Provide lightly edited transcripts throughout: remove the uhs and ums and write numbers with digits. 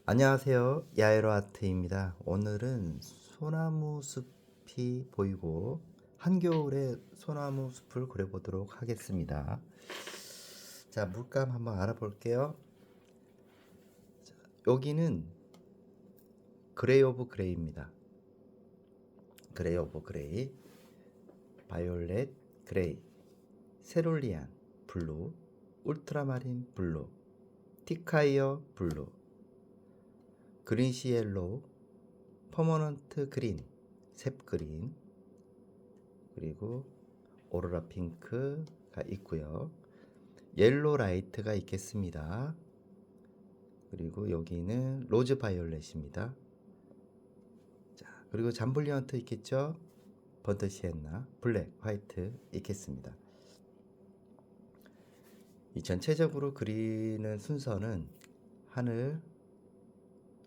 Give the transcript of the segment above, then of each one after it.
안녕하세요. 야에로 아트입니다. 오늘은 소나무 숲이 보이고 한겨울에 소나무 숲을 그려보도록 하겠습니다. 자, 물감 한번 알아볼게요. 여기는 그레이 오브 그레이입니다. 그레이 오브 그레이, 바이올렛 그레이, 세룰리안 블루, 울트라마린 블루, 티카이어 블루, 그린시엘로우, 퍼머넌트 그린, 셉 그린, 그리고 오로라 핑크가 있고요. 옐로 라이트가 있겠습니다. 그리고 여기는 로즈 바이올렛입니다. 자, 그리고 잠블리언트 있겠죠? 버드 시엔나, 블랙, 화이트 있겠습니다. 이 전체적으로 그리는 순서는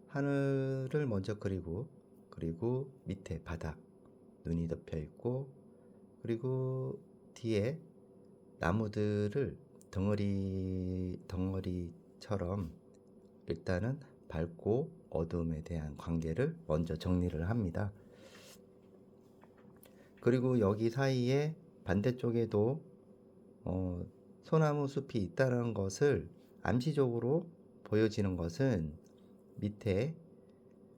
하늘을 먼저 그리고 밑에 바닥, 눈이 덮여 있고, 그리고 뒤에 나무들을 덩어리처럼 일단은 밝고 어두움에 대한 관계를 먼저 정리를 합니다. 그리고 여기 사이에 반대쪽에도 소나무 숲이 있다는 것을 암시적으로 보여지는 것은 밑에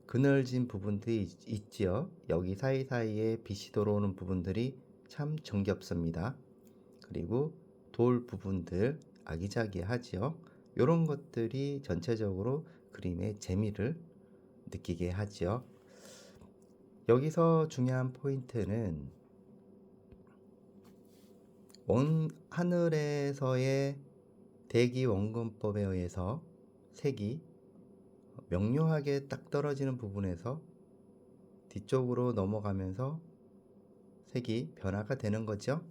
그늘진 부분들이 있지요. 여기 사이사이에 빛이 들어오는 부분들이 참 정겹습니다. 그리고 돌 부분들 아기자기하지요. 이런 것들이 전체적으로 그림의 재미를 느끼게 하지요. 여기서 중요한 포인트는 하늘에서의 대기 원근법에 의해서 색이 명료하게 딱 떨어지는 부분에서 뒤쪽으로 넘어가면서 색이 변화가 되는 거죠.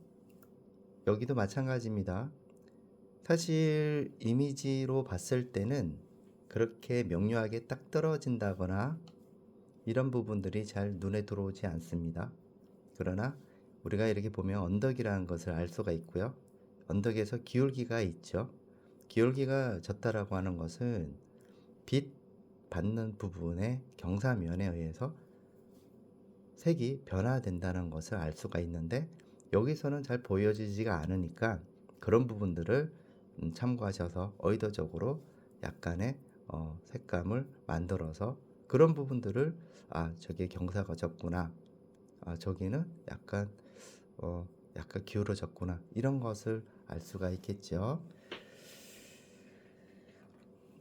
여기도 마찬가지입니다. 사실 이미지로 봤을 때는 그렇게 명료하게 딱 떨어진다거나 이런 부분들이 잘 눈에 들어오지 않습니다. 그러나 우리가 이렇게 보면 언덕이라는 것을 알 수가 있고요. 언덕에서 기울기가 있죠. 기울기가 졌다라고 하는 것은 빛 받는 부분의 경사면에 의해서 색이 변화된다는 것을 알 수가 있는데, 여기서는 잘 보여지지가 않으니까 그런 부분들을 참고하셔서 의도적으로 약간의 색감을 만들어서 그런 부분들을 저게 경사가 졌구나, 저기는 약간 기울어졌구나, 이런 것을 알 수가 있겠죠.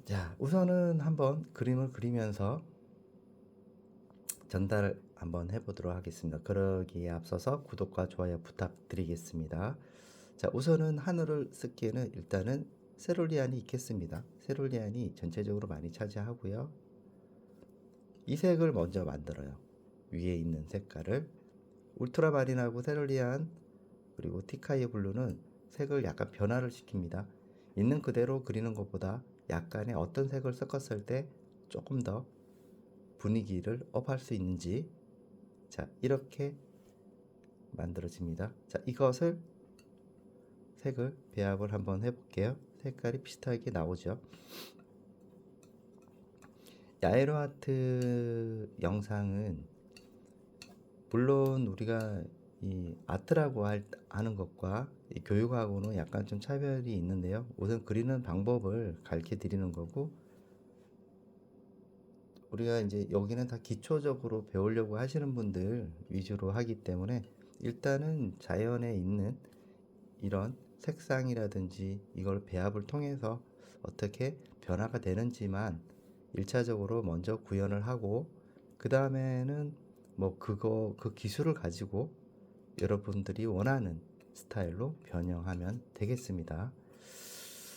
자, 우선은 한번 그림을 그리면서 전달을 한번 해보도록 하겠습니다. 그러기에 앞서서 구독과 좋아요 부탁드리겠습니다. 자, 우선은 하늘을 쓰기에는 일단은 세룰리안이 있겠습니다. 세룰리안이 전체적으로 많이 차지하고요. 이 색을 먼저 만들어요. 위에 있는 색깔을. 울트라마린하고 세룰리안 그리고 티카이어 블루는 색을 약간 변화를 시킵니다. 있는 그대로 그리는 것보다 약간의 어떤 색을 섞었을 때 조금 더 분위기를 업할 수 있는지, 자, 이렇게 만들어집니다. 자, 이것을 색을 배합을 한번 해볼게요. 색깔이 비슷하게 나오죠. 야에로 아트 영상은 물론 우리가 이 아트라고 하는 것과 이 교육하고는 약간 좀 차별이 있는데요. 우선 그리는 방법을 가르쳐 드리는 거고, 우리가 이제 여기는 다 기초적으로 배우려고 하시는 분들 위주로 하기 때문에 일단은 자연에 있는 이런 색상이라든지 이걸 배합을 통해서 어떻게 변화가 되는지만 1차적으로 먼저 구현을 하고, 그 다음에는 그 기술을 가지고 여러분들이 원하는 스타일로 변형하면 되겠습니다.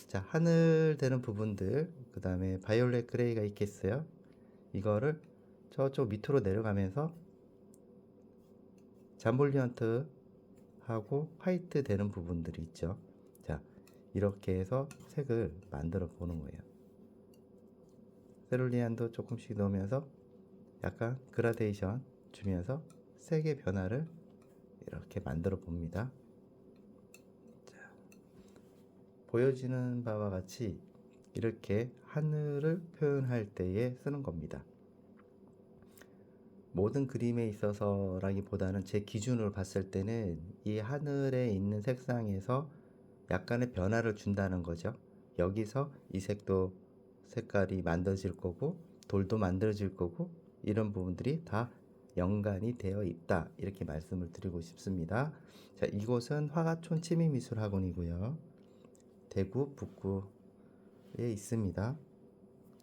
자, 하늘 되는 부분들, 그 다음에 바이올렛 그레이가 있겠어요. 이거를 저쪽 밑으로 내려가면서 잠볼리언트 하고 화이트 되는 부분들이 있죠. 자, 이렇게 해서 색을 만들어 보는 거예요. 세룰리안도 조금씩 넣으면서 약간 그라데이션 주면서 색의 변화를 이렇게 만들어 봅니다. 자, 보여지는 바와 같이 이렇게 하늘을 표현할 때에 쓰는 겁니다. 모든 그림에 있어서라기보다는 제 기준으로 봤을 때는 이 하늘에 있는 색상에서 약간의 변화를 준다는 거죠. 여기서 이 색도 색깔이 만들어질 거고 돌도 만들어질 거고 이런 부분들이 다 연관이 되어 있다, 이렇게 말씀을 드리고 싶습니다. 자, 이곳은 화가촌 치미미술학원이고요. 대구 북구에 있습니다.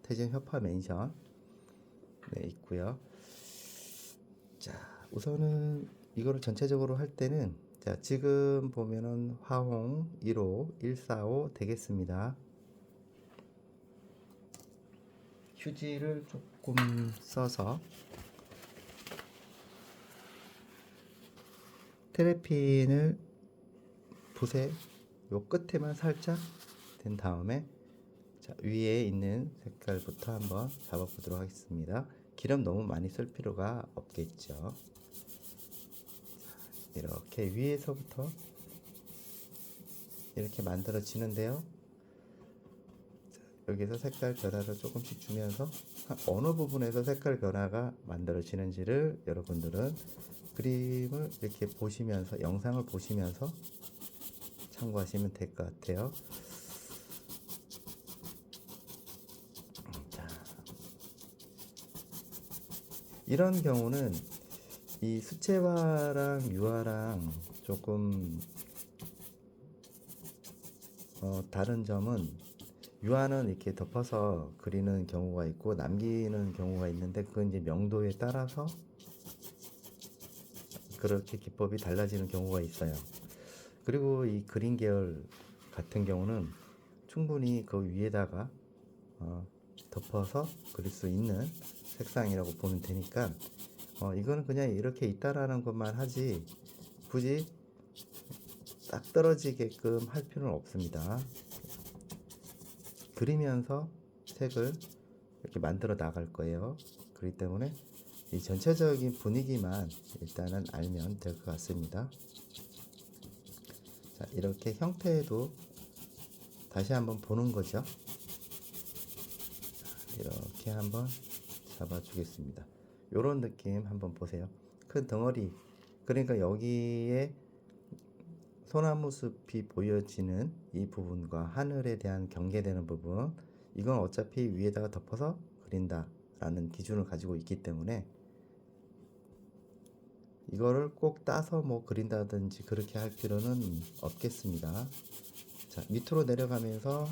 태진 협화 맨션 네, 있고요. 자, 우선은 이거를 전체적으로 할 때는, 자, 지금 보면은 화홍 1호 145 되겠습니다. 휴지를 조금 써서 테레핀을 붓의 요 끝에만 살짝 된 다음에, 자, 위에 있는 색깔부터 한번 잡아보도록 하겠습니다. 기름 너무 많이 쓸 필요가 없겠죠. 이렇게 위에서부터 이렇게 만들어지는데요. 자, 여기서 색깔 변화를 조금씩 주면서 어느 부분에서 색깔 변화가 만들어지는지를 여러분들은 그림을 이렇게 보시면서, 영상을 보시면서 참고하시면 될 것 같아요. 자, 이런 경우는 이 수채화랑 유화랑 조금 다른 점은, 유화는 이렇게 덮어서 그리는 경우가 있고 남기는 경우가 있는데, 그건 이제 명도에 따라서 그렇게 기법이 달라지는 경우가 있어요. 그리고 이 그린 계열 같은 경우는 충분히 그 위에다가 덮어서 그릴 수 있는 색상이라고 보면 되니까, 이거는 그냥 이렇게 있다라는 것만 하지 굳이 딱 떨어지게끔 할 필요는 없습니다. 그리면서 색을 이렇게 만들어 나갈 거예요. 그렇기 때문에 이 전체적인 분위기만 일단은 알면 될 것 같습니다. 자, 이렇게 형태도 다시 한번 보는 거죠. 이렇게 한번 잡아주겠습니다. 요런 느낌 한번 보세요. 큰 덩어리, 그러니까 여기에 소나무 숲이 보여지는 이 부분과 하늘에 대한 경계되는 부분, 이건 어차피 위에다가 덮어서 그린다 라는 기준을 가지고 있기 때문에 이거를 꼭 따서 뭐 그린다든지 그렇게 할 필요는 없겠습니다. 자, 밑으로 내려가면서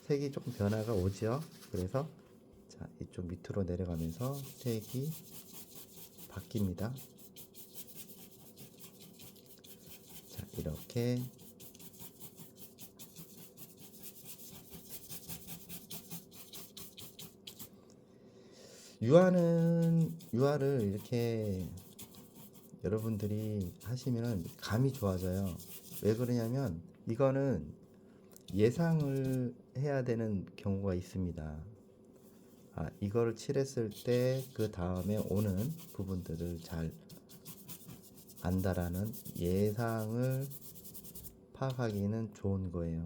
색이 조금 변화가 오죠. 그래서 자, 이쪽 밑으로 내려가면서 색이 바뀝니다. 자, 이렇게 유화를 이렇게 여러분들이 하시면 감이 좋아져요. 왜 그러냐면 이거는 예상을 해야 되는 경우가 있습니다. 이거를 칠했을 때 그 다음에 오는 부분들을 잘 안다라는 예상을 파악하기는 좋은 거예요.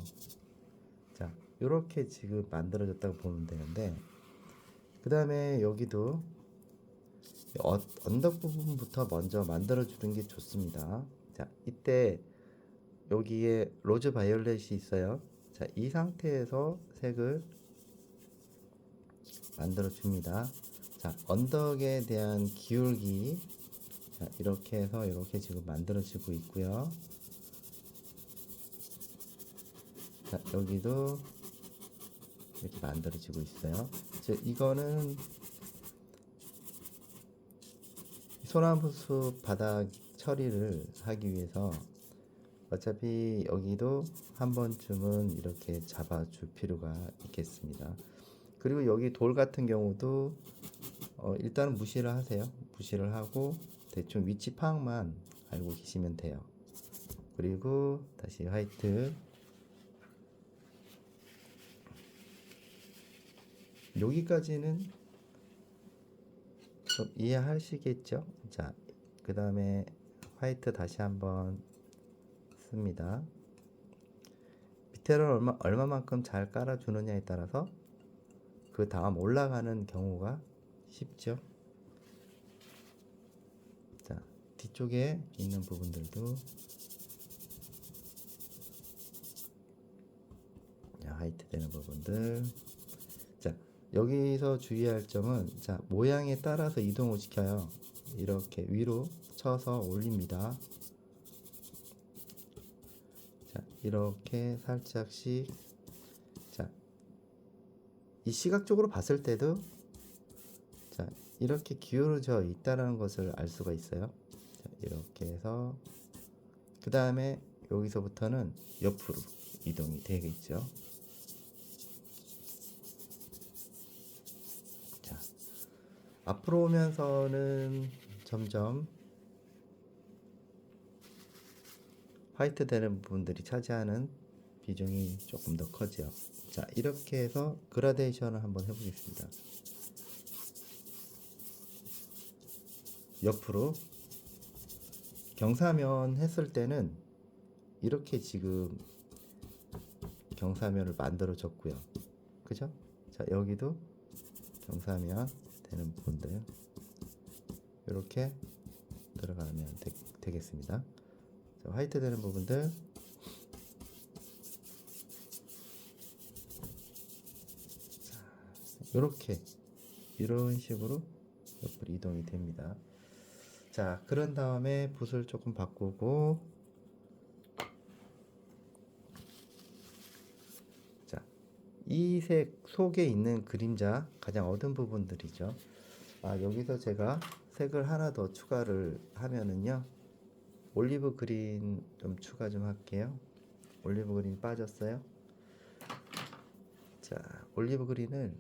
자, 이렇게 지금 만들어졌다고 보면 되는데, 그 다음에 여기도 언덕 부분부터 먼저 만들어 주는 게 좋습니다. 자, 이때 여기에 로즈 바이올렛이 있어요. 자, 이 상태에서 색을 만들어 줍니다. 자, 언덕에 대한 기울기, 자, 이렇게 해서 이렇게 지금 만들어지고 있고요. 자, 여기도 이렇게 만들어지고 있어요. 즉, 이거는 소나무숲 바닥 처리를 하기 위해서 어차피 여기도 한 번쯤은 이렇게 잡아줄 필요가 있겠습니다. 그리고 여기 돌 같은 경우도 일단은 무시를 하세요. 무시를 하고 대충 위치 파악만 알고 계시면 돼요. 그리고 다시 화이트, 여기까지는 좀 이해하시겠죠? 자, 그 다음에 화이트 다시 한번 씁니다. 밑에를 얼마만큼 잘 깔아주느냐에 따라서 그 다음 올라가는 경우가 쉽죠. 자, 뒤쪽에 있는 부분들도 하이트 되는 부분들. 자, 여기서 주의할 점은, 자, 모양에 따라서 이동을 시켜요. 이렇게 위로 쳐서 올립니다. 자, 이렇게 살짝씩. 자, 이 시각적으로 봤을 때도, 자, 이렇게 기울어져 있다는 것을 알 수가 있어요. 자, 이렇게 해서 그 다음에 여기서부터는 옆으로 이동이 되겠죠. 자, 앞으로 오면서는 점점 화이트 되는 부분들이 차지하는 비중이 조금 더 커져. 자, 이렇게 해서 그라데이션을 한번 해보겠습니다. 옆으로 경사면 했을 때는 이렇게 지금 경사면을 만들어 줬고요. 그죠? 자, 여기도 경사면 되는 부분들 이렇게 들어가면 되겠습니다. 자, 화이트 되는 부분들 이렇게 이런 식으로 옆으로 이동이 됩니다. 자, 그런 다음에 붓을 조금 바꾸고, 자, 이 색 속에 있는 그림자 가장 어두운 부분들이죠. 여기서 제가 색을 하나 더 추가를 하면은요, 올리브 그린 좀 추가 좀 할게요. 올리브 그린 빠졌어요. 자, 올리브 그린을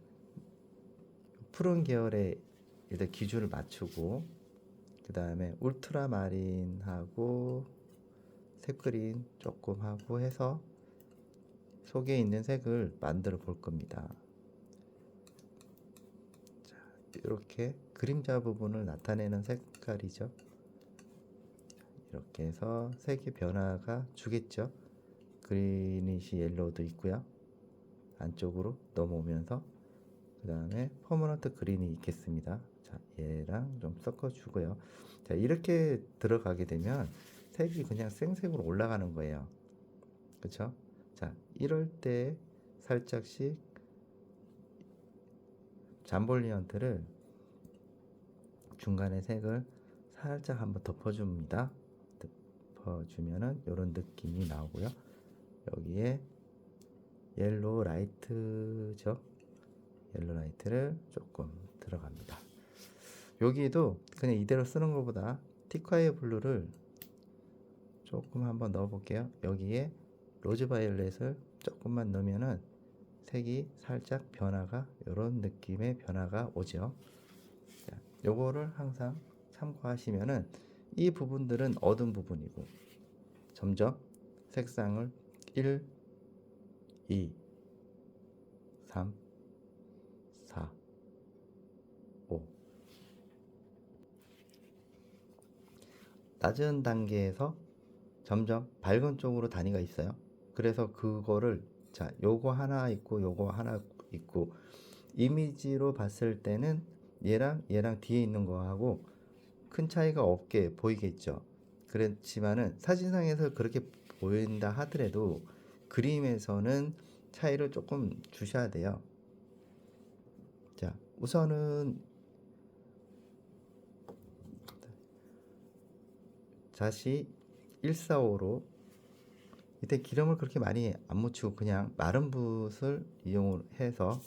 푸른 계열의 일단 기준을 맞추고, 그 다음에 울트라마린하고 색그린 조금 하고 해서 속에 있는 색을 만들어 볼 겁니다. 자, 이렇게 그림자 부분을 나타내는 색깔이죠. 이렇게 해서 색의 변화가 주겠죠. 그리니시 옐로우도 있고요. 안쪽으로 넘어오면서 그 다음에 퍼머넌트 그린이 있겠습니다. 자, 얘랑 좀 섞어주고요. 자, 이렇게 들어가게 되면 색이 그냥 생색으로 올라가는 거예요. 그쵸? 자, 이럴 때 살짝씩 잠볼리언트를 중간에 색을 살짝 한번 덮어줍니다. 덮어주면은 이런 느낌이 나오고요. 여기에 옐로우 라이트죠. 옐로우 라이트를 조금 들어갑니다. 여기도 그냥 이대로 쓰는 것보다 티콰이어 블루를 조금 한번 넣어 볼게요. 여기에 로즈 바이올렛을 조금만 넣으면은 색이 살짝 변화가, 이런 느낌의 변화가 오죠. 자, 요거를 항상 참고하시면은 이 부분들은 어두운 부분이고 점점 색상을 1, 2, 3, 4, 5 낮은 단계에서 점점 밝은 쪽으로 단위가 있어요. 그래서 그거를, 자, 요거 하나 있고 요거 하나 있고 이미지로 봤을 때는 얘랑 뒤에 있는 거하고 큰 차이가 없게 보이겠죠. 그렇지만은 사진상에서 그렇게 보인다 하더라도 그림에서는 차이를 조금 주셔야 돼요. 자, 우선은 다시 145로, 이때 기름을 그렇게 많이 안 묻히고 그냥 마른 붓을 이용해서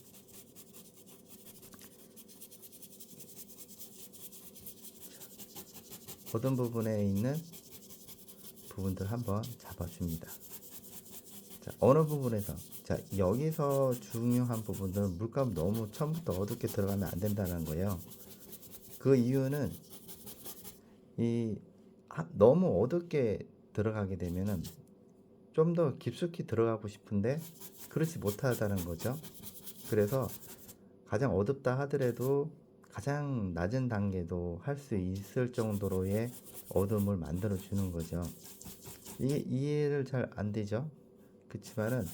어떤 부분에 있는 부분들 한번 잡아줍니다. 자, 어느 부분에서, 자, 여기서 중요한 부분들은 물감 너무 처음부터 어둡게 들어가면 안 된다는 거예요. 그 이유는 너무 어둡게 들어가게 되면은 좀 더 깊숙이 들어가고 싶은데 그렇지 못하다는 거죠. 그래서 가장 어둡다 하더라도 가장 낮은 단계도 할 수 있을 정도로의 어둠을 만들어 주는 거죠. 이게 이해를 잘 안 되죠. 그렇지만은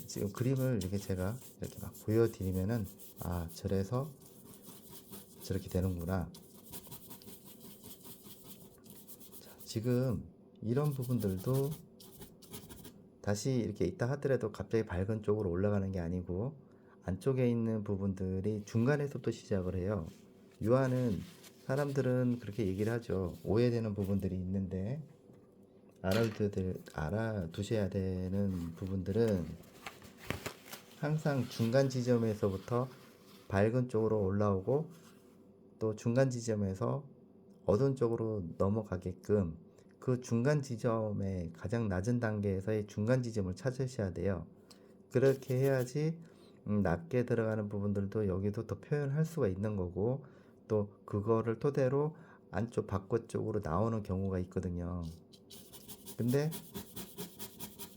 지금 그림을 이렇게 제가 이렇게 막 보여드리면은 아 저래서 저렇게 되는구나. 자, 지금 이런 부분들도 다시 이렇게 있다 하더라도 갑자기 밝은 쪽으로 올라가는 게 아니고 안쪽에 있는 부분들이 중간에서부터 시작을 해요. 유화는 사람들은 그렇게 얘기를 하죠. 오해되는 부분들이 있는데 알아두셔야 되는 부분들은 항상 중간 지점에서부터 밝은 쪽으로 올라오고 또 중간 지점에서 어두운 쪽으로 넘어가게끔 그 중간 지점의 가장 낮은 단계에서의 중간 지점을 찾으셔야 돼요. 그렇게 해야지 낮게 들어가는 부분들도 여기도 더 표현할 수가 있는 거고 또 그거를 토대로 안쪽 바깥쪽으로 나오는 경우가 있거든요. 근데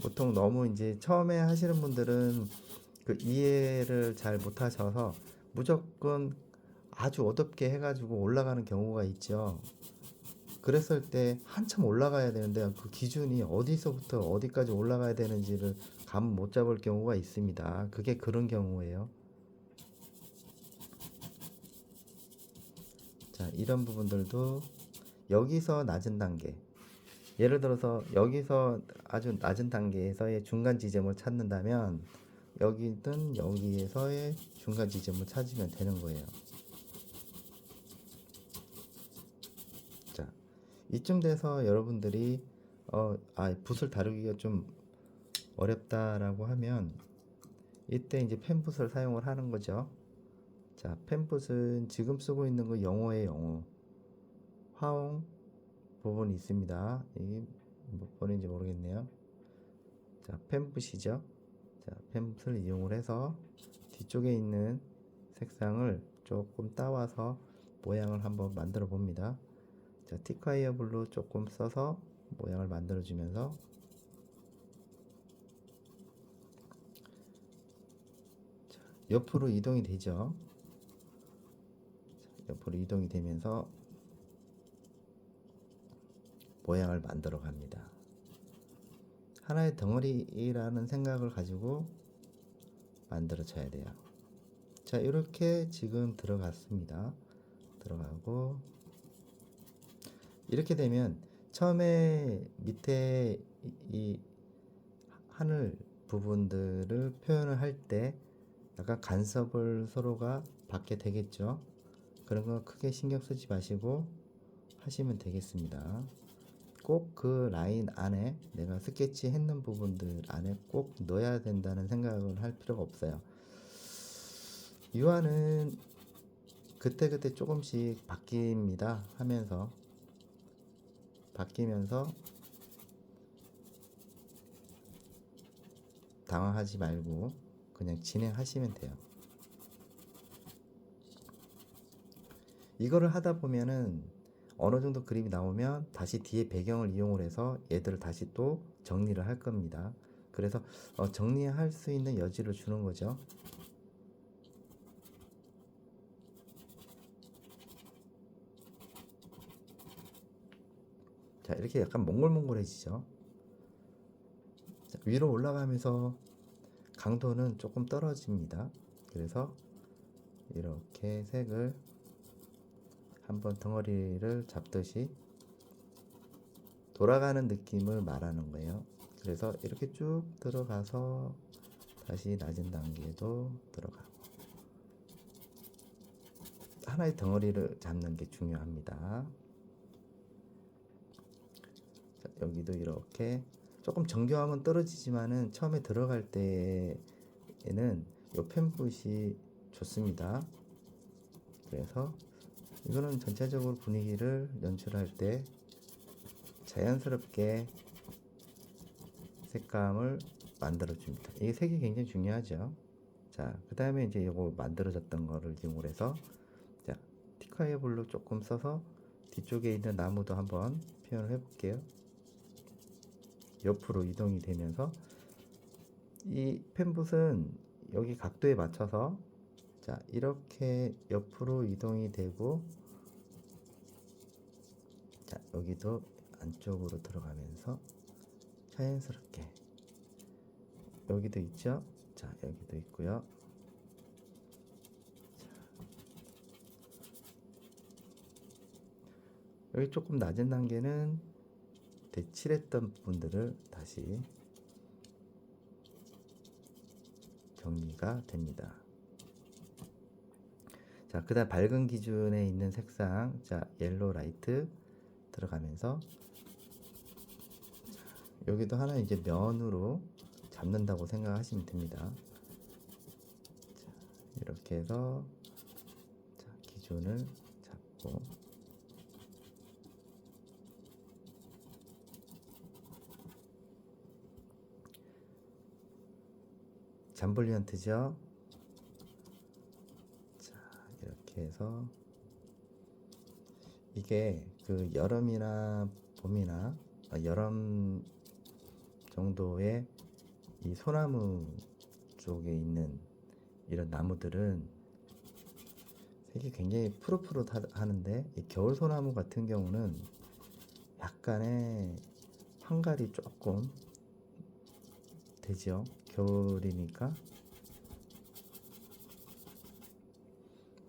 보통 너무 이제 처음에 하시는 분들은 그 이해를 잘 못하셔서 무조건 아주 어둡게 해가지고 올라가는 경우가 있죠. 그랬을 때 한참 올라가야 되는데 그 기준이 어디서부터 어디까지 올라가야 되는지를 감 못 잡을 경우가 있습니다. 그게 그런 경우예요. 자, 이런 부분들도 여기서 낮은 단계, 예를 들어서 여기서 아주 낮은 단계에서의 중간 지점을 찾는다면 여기든 여기에서의 중간 지점을 찾으면 되는 거예요. 자, 이쯤 돼서 여러분들이 붓을 다루기가 좀 어렵다라고 하면 이때 이제 펜붓을 사용을 하는 거죠. 자, 펜붓은 지금 쓰고 있는 거 영어의 영어, 화홍 부분이 있습니다. 이게 몇 번인지 모르겠네요. 자, 펜붓이죠. 자, 펜붓을 이용을 해서 뒤쪽에 있는 색상을 조금 따와서 모양을 한번 만들어 봅니다. 자, 티카이어 블루 조금 써서 모양을 만들어 주면서 옆으로 이동이 되죠. 자, 옆으로 이동이 되면서 모양을 만들어 갑니다. 하나의 덩어리라는 생각을 가지고 만들어 줘야 돼요. 자, 이렇게 지금 들어갔습니다. 들어가고 이렇게 되면 처음에 밑에 이 하늘 부분들을 표현을 할 때 약간 간섭을 서로가 받게 되겠죠. 그런 거 크게 신경 쓰지 마시고 하시면 되겠습니다. 꼭 그 라인 안에 내가 스케치 했는 부분들 안에 꼭 넣어야 된다는 생각을 할 필요가 없어요. 유화는 그때그때 조금씩 바뀝니다. 하면서 바뀌면서 당황하지 말고 그냥 진행하시면 돼요. 이거를 하다 보면은 어느 정도 그림이 나오면 다시 뒤에 배경을 이용을 해서 얘들을 다시 또 정리를 할 겁니다. 그래서 정리할 수 있는 여지를 주는 거죠. 자, 이렇게 약간 몽글몽글해지죠. 자, 위로 올라가면서 강도는 조금 떨어집니다. 그래서 이렇게 색을 한번 덩어리를 잡듯이 돌아가는 느낌을 말하는 거예요. 그래서 이렇게 쭉 들어가서 다시 낮은 단계도 들어가고 하나의 덩어리를 잡는 게 중요합니다. 자, 여기도 이렇게 조금 정교함은 떨어지지만은 처음에 들어갈 때에는 요 펜붓이 좋습니다. 그래서 이거는 전체적으로 분위기를 연출할 때 자연스럽게 색감을 만들어 줍니다. 이게 색이 굉장히 중요하죠. 자, 그 다음에 이제 이거 만들어졌던 거를 이용을 해서 자, 티카이어 블루 조금 써서 뒤쪽에 있는 나무도 한번 표현을 해 볼게요. 옆으로 이동이 되면서 이 펜붓은 여기 각도에 맞춰서 자, 이렇게 옆으로 이동이 되고 자, 여기도 안쪽으로 들어가면서 자연스럽게 여기도 있죠. 자, 여기도 있고요. 여기 조금 낮은 단계는 대칠했던 부분들을 다시 정리가 됩니다. 자, 그 다음 밝은 기준에 있는 색상, 자, 옐로우 라이트 들어가면서, 자, 여기도 하나 이제 면으로 잡는다고 생각하시면 됩니다. 자, 이렇게 해서, 자, 기준을 잡고, 잠블리언트죠. 자, 이렇게 해서 이게 그 여름이나 봄이나 여름 정도의 이 소나무 쪽에 있는 이런 나무들은 색이 굉장히 푸릇푸릇하는데, 이 겨울 소나무 같은 경우는 약간의 황갈이 조금 되죠. 겨울이니까.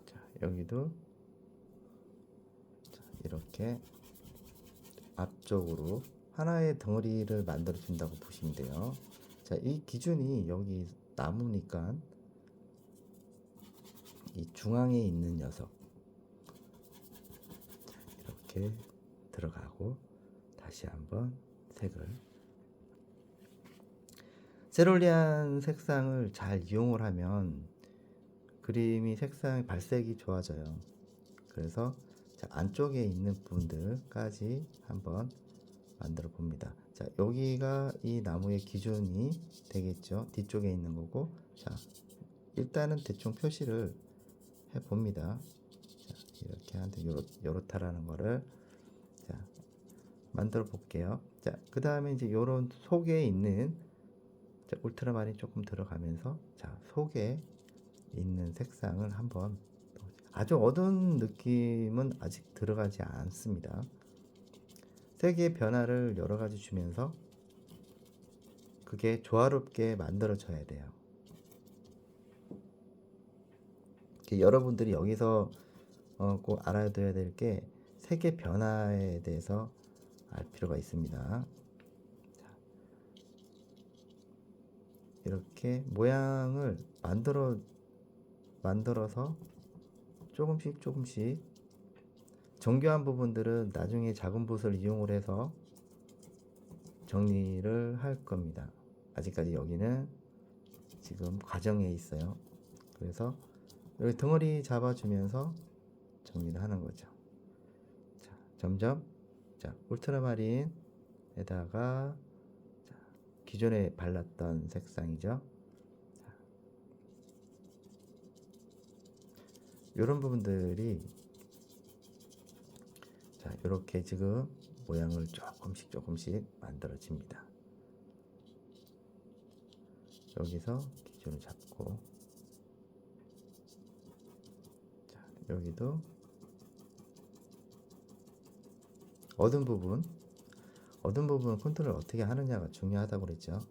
자, 여기도 자, 이렇게 앞쪽으로 하나의 덩어리를 만들어 준다고 보시면 돼요. 자, 이 기준이 여기 나무니까 이 중앙에 있는 녀석, 자, 이렇게 들어가고, 다시 한번 색을, 세롤리안 색상을 잘 이용을 하면 그림이 색상의 발색이 좋아져요. 그래서 자, 안쪽에 있는 부분들까지 한번 만들어 봅니다. 자, 여기가 이 나무의 기준이 되겠죠. 뒤쪽에 있는 거고, 자, 일단은 대충 표시를 해 봅니다. 자, 이렇게 하는데 요렇다라는 거를 자, 만들어 볼게요. 자, 그 다음에 이제 요런 속에 있는, 자, 울트라마린 조금 들어가면서, 자, 속에 있는 색상을 한번, 아주 어두운 느낌은 아직 들어가지 않습니다. 색의 변화를 여러 가지 주면서 그게 조화롭게 만들어져야 돼요. 여러분들이 여기서 꼭 알아둬야 될 게 색의 변화에 대해서 알 필요가 있습니다. 자, 이렇게 모양을 만들어서 조금씩 정교한 부분들은 나중에 작은 붓을 이용을 해서 정리를 할 겁니다. 아직까지 여기는 지금 과정에 있어요. 그래서 여기 덩어리 잡아주면서 정리를 하는 거죠. 자, 점점, 자, 울트라마린에다가, 자, 기존에 발랐던 색상이죠. 이런 부분들이, 자, 이렇게 지금 모양을 조금씩 만들어집니다. 여기서 기준을 잡고, 자, 여기도 어두운 부분 컨트롤 어떻게 하느냐가 중요하다고 그랬죠.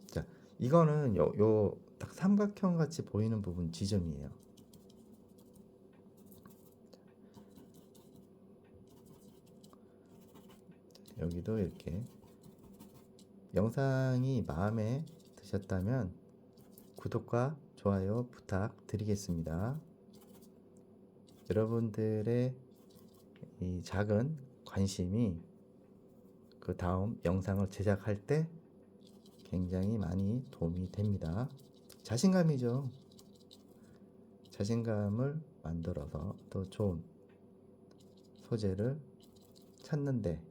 자, 이거는 요 딱 삼각형 같이 보이는 부분 지점이에요. 여기도 이렇게, 영상이 마음에 드셨다면 구독과 좋아요 부탁드리겠습니다. 여러분들의 이 작은 관심이 그 다음 영상을 제작할 때 굉장히 많이 도움이 됩니다. 자신감이죠. 자신감을 만들어서 더 좋은 소재를 찾는데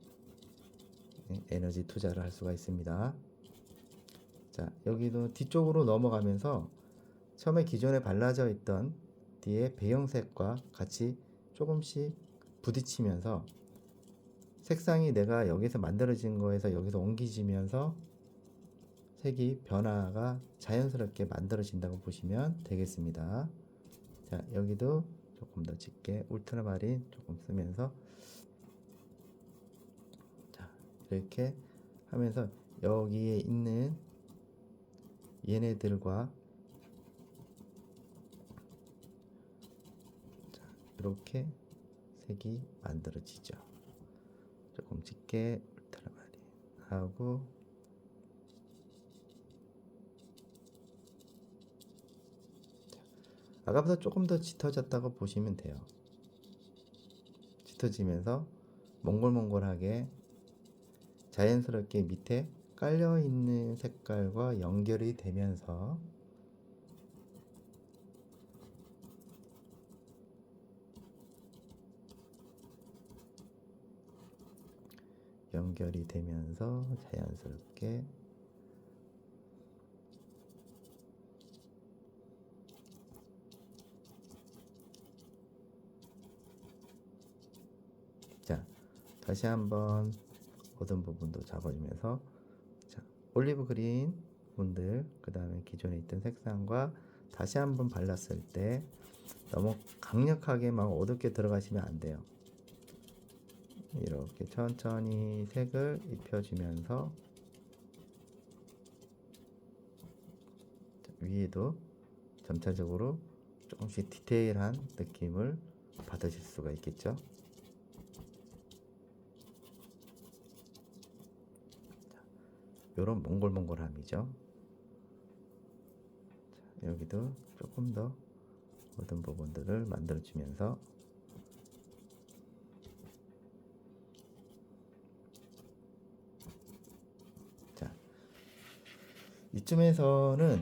에너지 투자를 할 수가 있습니다. 자, 여기도 뒤쪽으로 넘어가면서 처음에 기존에 발라져 있던 뒤에 배경색과 같이 조금씩 부딪히면서 색상이 내가 여기서 만들어진 거에서 여기서 옮기지면서 색이 변화가 자연스럽게 만들어진다고 보시면 되겠습니다. 자, 여기도 조금 더 짙게 울트라마린 조금 쓰면서, 자, 이렇게 하면서 여기에 있는 얘네들과 이렇게 색이 만들어지죠. 조금 짙게 울트라마린 하고, 아까보다 조금 더 짙어졌다고 보시면 돼요. 짙어지면서 몽골몽골하게 자연스럽게 밑에 깔려있는 색깔과 연결이 되면서 자연스럽게 자, 다시 한번 어두운 부분도 잡아주면서, 자, 올리브 그린 분들, 그 다음에 기존에 있던 색상과 다시 한번 발랐을 때 너무 강력하게 막 어둡게 들어가시면 안 돼요. 이렇게 천천히 색을 입혀주면서 위에도 점차적으로 조금씩 디테일한 느낌을 받으실 수가 있겠죠. 요런 몽골몽골함이죠. 자, 여기도 조금 더 어두운 부분들을 만들어주면서, 자, 이쯤에서는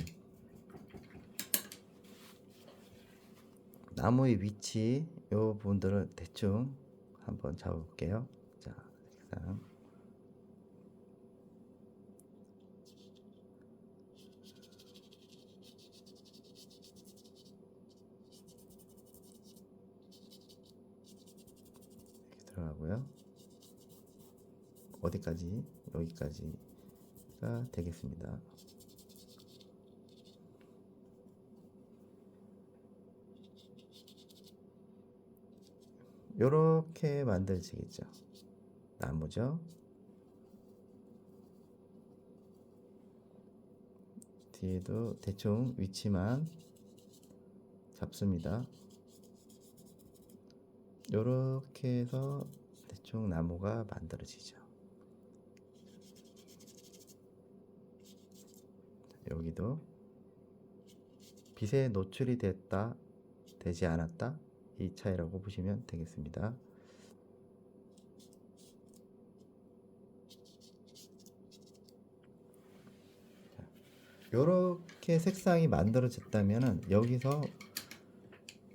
나무의 위치 요 부분들을 대충 한번 잡아볼게요. 자, 색상 이렇게 들어가고요. 어디까지? 여기까지가 되겠습니다. 요렇게 만들어지겠죠. 나무죠. 뒤에도 대충 위치만 잡습니다. 요렇게 해서 대충 나무가 만들어지죠. 여기도 빛에 노출이 됐다, 되지 않았다, 이 차이라고 보시면 되겠습니다. 요렇게 색상이 만들어졌다면은 여기서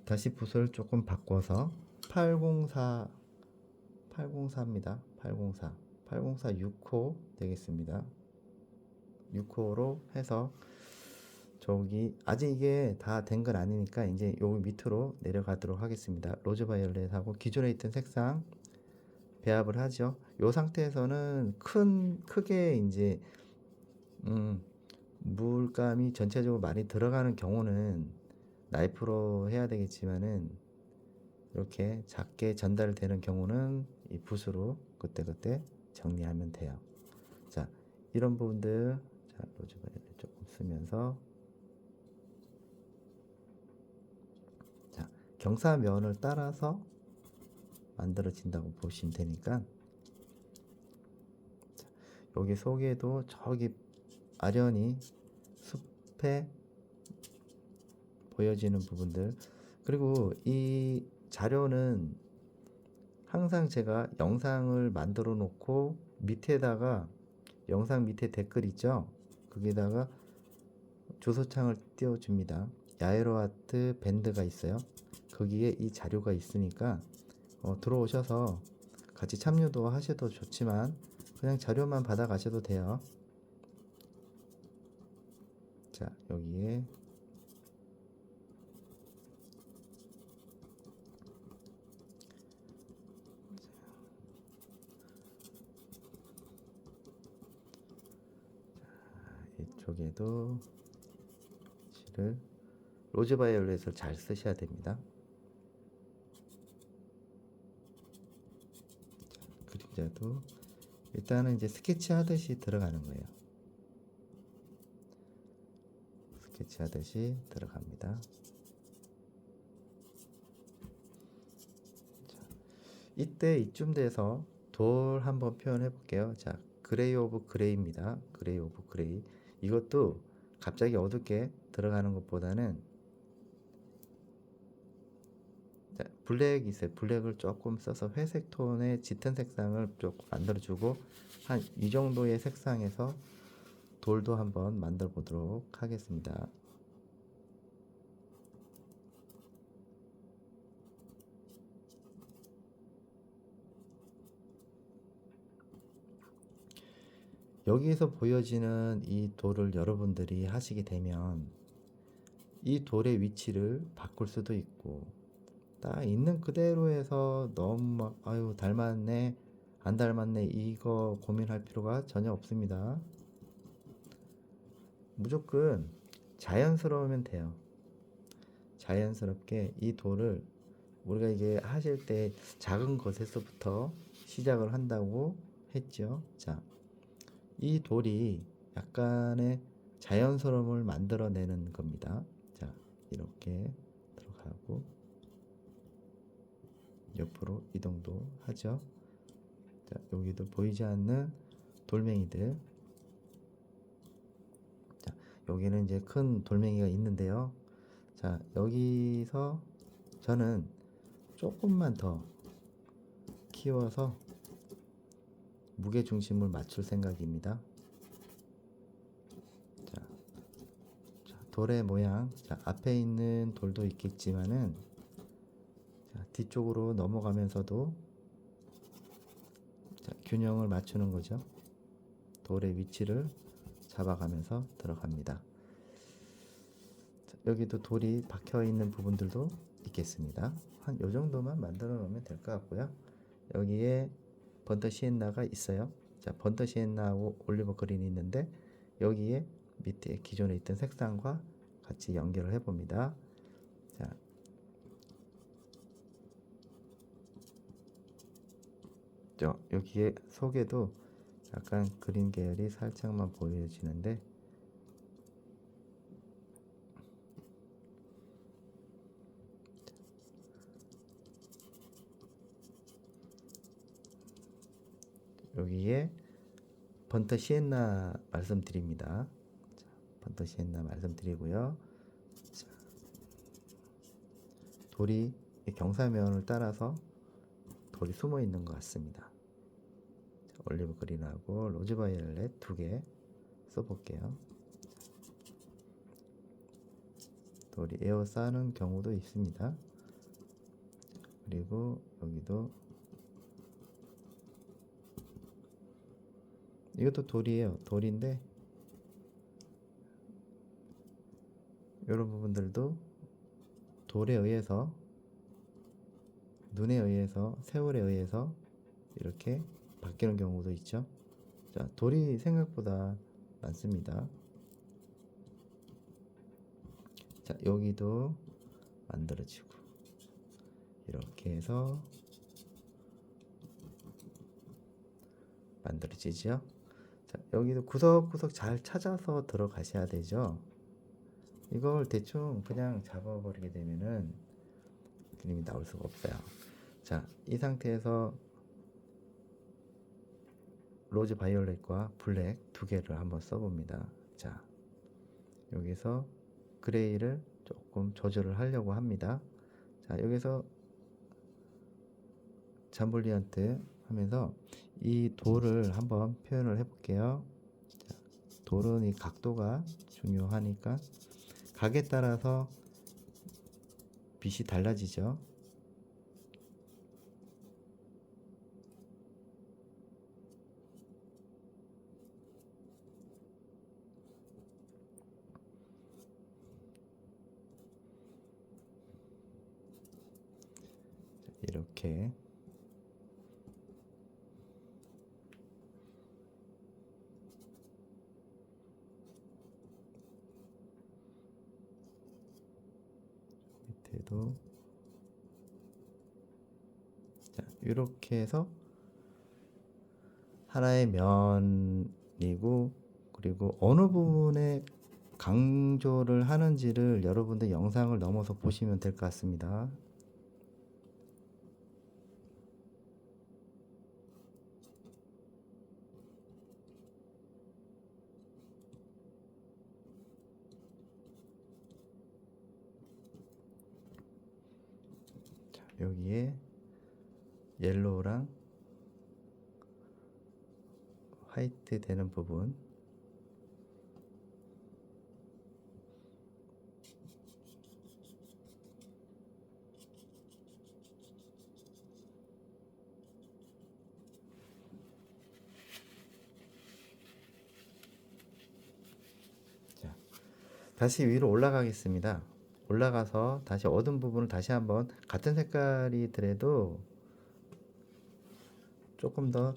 다시 붓을 조금 바꿔서 804입니다. 804 6호 되겠습니다. 6호로 해서 저기 아직 이게 다 된 건 아니니까 이제 여기 밑으로 내려가도록 하겠습니다. 로즈 바이올렛하고 기존에 있던 색상 배합을 하죠. 이 상태에서는 크게 이제 물감이 전체적으로 많이 들어가는 경우는 나이프로 해야 되겠지만은 이렇게 작게 전달되는 경우는 이 붓으로 그때그때 정리하면 돼요. 자, 이런 부분들, 자, 로즈 바이올렛 조금 쓰면서, 자, 경사면을 따라서 만들어진다고 보시면 되니까, 자, 여기 속에도 저기 아련히 숲에 보여지는 부분들, 그리고 이 자료는 항상 제가 영상을 만들어 놓고 밑에다가 영상 밑에 댓글 있죠? 거기다가 주소창을 띄워 줍니다. 야에로아트 밴드가 있어요. 거기에 이 자료가 있으니까 들어오셔서 같이 참여도 하셔도 좋지만 그냥 자료만 받아 가셔도 돼요. 자, 여기에 이쪽에도 실을 로즈 바이올렛을 잘 쓰셔야 됩니다. 그림자도 일단은 이제 스케치 하듯이 들어가는 거예요. 스케치 하듯이 들어갑니다. 이때 이쯤 돼서 돌 한번 표현해 볼게요. 자, 그레이 오브 그레이입니다. 그레이 오브 그레이. 이것도 갑자기 어둡게 들어가는 것보다는, 자, 블랙이 있어요. 블랙을 조금 써서 회색 톤의 짙은 색상을 조금 만들어주고, 한 이 정도의 색상에서 돌도 한번 만들어 보도록 하겠습니다. 여기에서 보여지는 이 돌을 여러분들이 하시게 되면 이 돌의 위치를 바꿀 수도 있고, 딱 있는 그대로 해서 너무 막 아유 닮았네 안 닮았네 이거 고민할 필요가 전혀 없습니다. 무조건 자연스러우면 돼요. 자연스럽게 이 돌을, 우리가 이게 하실 때 작은 것에서부터 시작을 한다고 했죠. 자, 이 돌이 약간의 자연스러움을 만들어내는 겁니다. 자, 이렇게 들어가고 옆으로 이동도 하죠. 자, 여기도 보이지 않는 돌멩이들. 자, 여기는 이제 큰 돌멩이가 있는데요. 자, 여기서 저는 조금만 더 키워서 무게 중심을 맞출 생각입니다. 자, 돌의 모양. 자, 앞에 있는 돌도 있겠지만은, 자, 뒤쪽으로 넘어가면서도, 자, 균형을 맞추는 거죠. 돌의 위치를 잡아가면서 들어갑니다. 자, 여기도 돌이 박혀 있는 부분들도 있겠습니다. 한 요 정도만 만들어 놓으면 될 것 같고요. 여기에 번더 시엔나가 있어요. 자, 번더 시엔나하고 올리버 그린이 있는데 여기에 밑에 기존에 있던 색상과 같이 연결을 해 봅니다. 자, 여기에 속에도 약간 그린 계열이 살짝만 보여지는데, 여기에 번터 시엔나 말씀드립니다. 자, 번터 시엔나 말씀드리고요. 자, 돌이 경사면을 따라서 돌이 숨어 있는 것 같습니다. 자, 올리브 그린하고 로즈 바이올렛 2개 써볼게요. 돌이 에어싸는 경우도 있습니다. 그리고 여기도 이것도 돌이에요. 돌인데 이런 부분들도 돌에 의해서, 눈에 의해서, 세월에 의해서 이렇게 바뀌는 경우도 있죠. 자, 돌이 생각보다 많습니다. 자, 여기도 만들어지고 이렇게 해서 만들어지죠. 자, 여기도 구석구석 잘 찾아서 들어가셔야 되죠. 이걸 대충 그냥 잡아버리게 되면은 그림이 나올 수가 없어요. 자, 이 상태에서 로즈 바이올렛과 블랙 2개를 한번 써봅니다. 자, 여기서 그레이를 조금 조절을 하려고 합니다. 자, 여기서 잠블리언트 하면서 이 돌을 한번 표현을 해볼게요. 자, 돌은 이 각도가 중요하니까 각에 따라서 빛이 달라지죠. 이렇게 밑에도, 자, 이렇게 해서 하나의 면이고, 그리고 어느 부분에 강조를 하는지를 여러분들 영상을 넘어서 보시면 될 것 같습니다. 자, 여기에 옐로우랑 화이트 되는 부분, 자, 다시 위로 올라가겠습니다. 올라가서 다시 어두운 부분을 다시 한번 같은 색깔이더라도 조금 더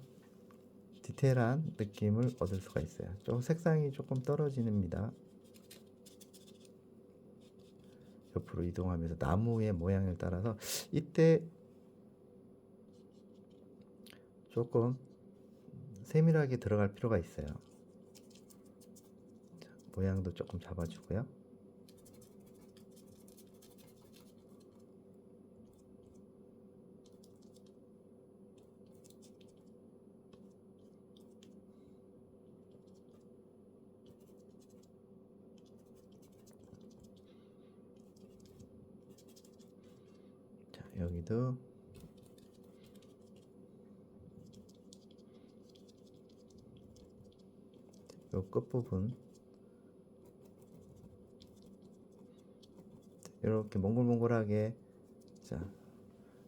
디테일한 느낌을 얻을 수가 있어요. 좀 색상이 조금 떨어집니다. 옆으로 이동하면서 나무의 모양을 따라서 이때 조금 세밀하게 들어갈 필요가 있어요. 자, 모양도 조금 잡아주고요. 자, 여기도 요 끝부분 이렇게 몽글몽글하게, 자,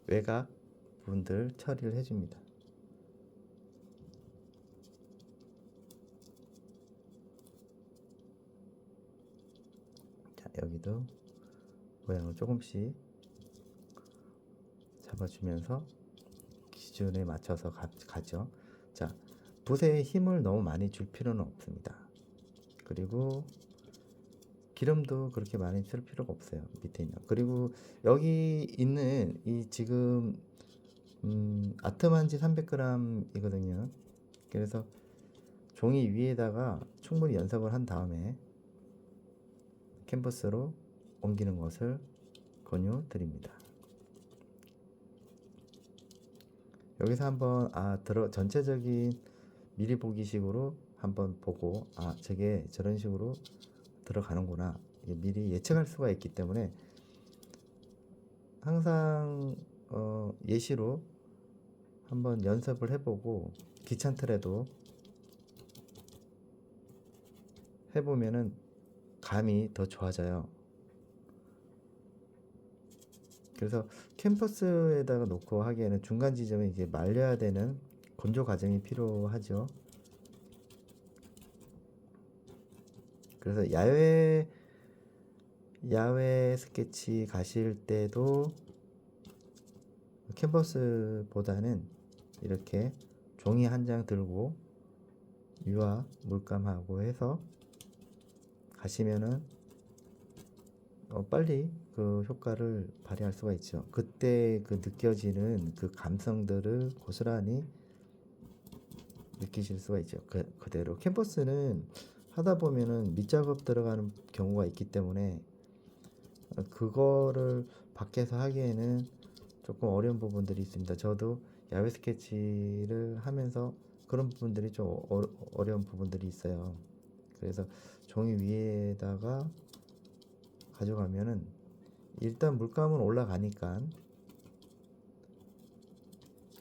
외곽 부분들 처리를 해줍니다. 자, 여기도 모양을 조금씩 잡아주면서 기준에 맞춰서 가죠. 자, 붓에 힘을 너무 많이 줄 필요는 없습니다. 그리고 기름도 그렇게 많이 쓸 필요가 없어요. 밑에 있는. 그리고 여기 있는 이 지금 아트만지 300g 이거든요. 그래서 종이 위에다가 충분히 연습을 한 다음에 캔버스로 옮기는 것을 권유드립니다. 여기서 한번 전체적인 미리 보기식으로 한번 보고, 저게 저런 식으로 들어가는구나, 미리 예측할 수가 있기 때문에 항상 예시로 한번 연습을 해보고 귀찮더라도 해보면은 감이 더 좋아져요. 그래서 캔버스에다가 놓고 하기에는 중간 지점에 이제 말려야 되는 건조 과정이 필요하죠. 그래서 야외 스케치 가실 때도 캔버스보다는 이렇게 종이 한 장 들고 유화 물감하고 해서 가시면은 빨리 그 효과를 발휘할 수가 있죠. 그때 그 느껴지는 그 감성들을 고스란히 느끼실 수가 있죠. 그대로 캔버스는 하다 보면은 밑작업 들어가는 경우가 있기 때문에 그거를 밖에서 하기에는 조금 어려운 부분들이 있습니다. 저도 야외 스케치를 하면서 그런 부분들이 좀 어려운 부분들이 있어요. 그래서 종이 위에다가 가져가면은 일단 물감은 올라가니까,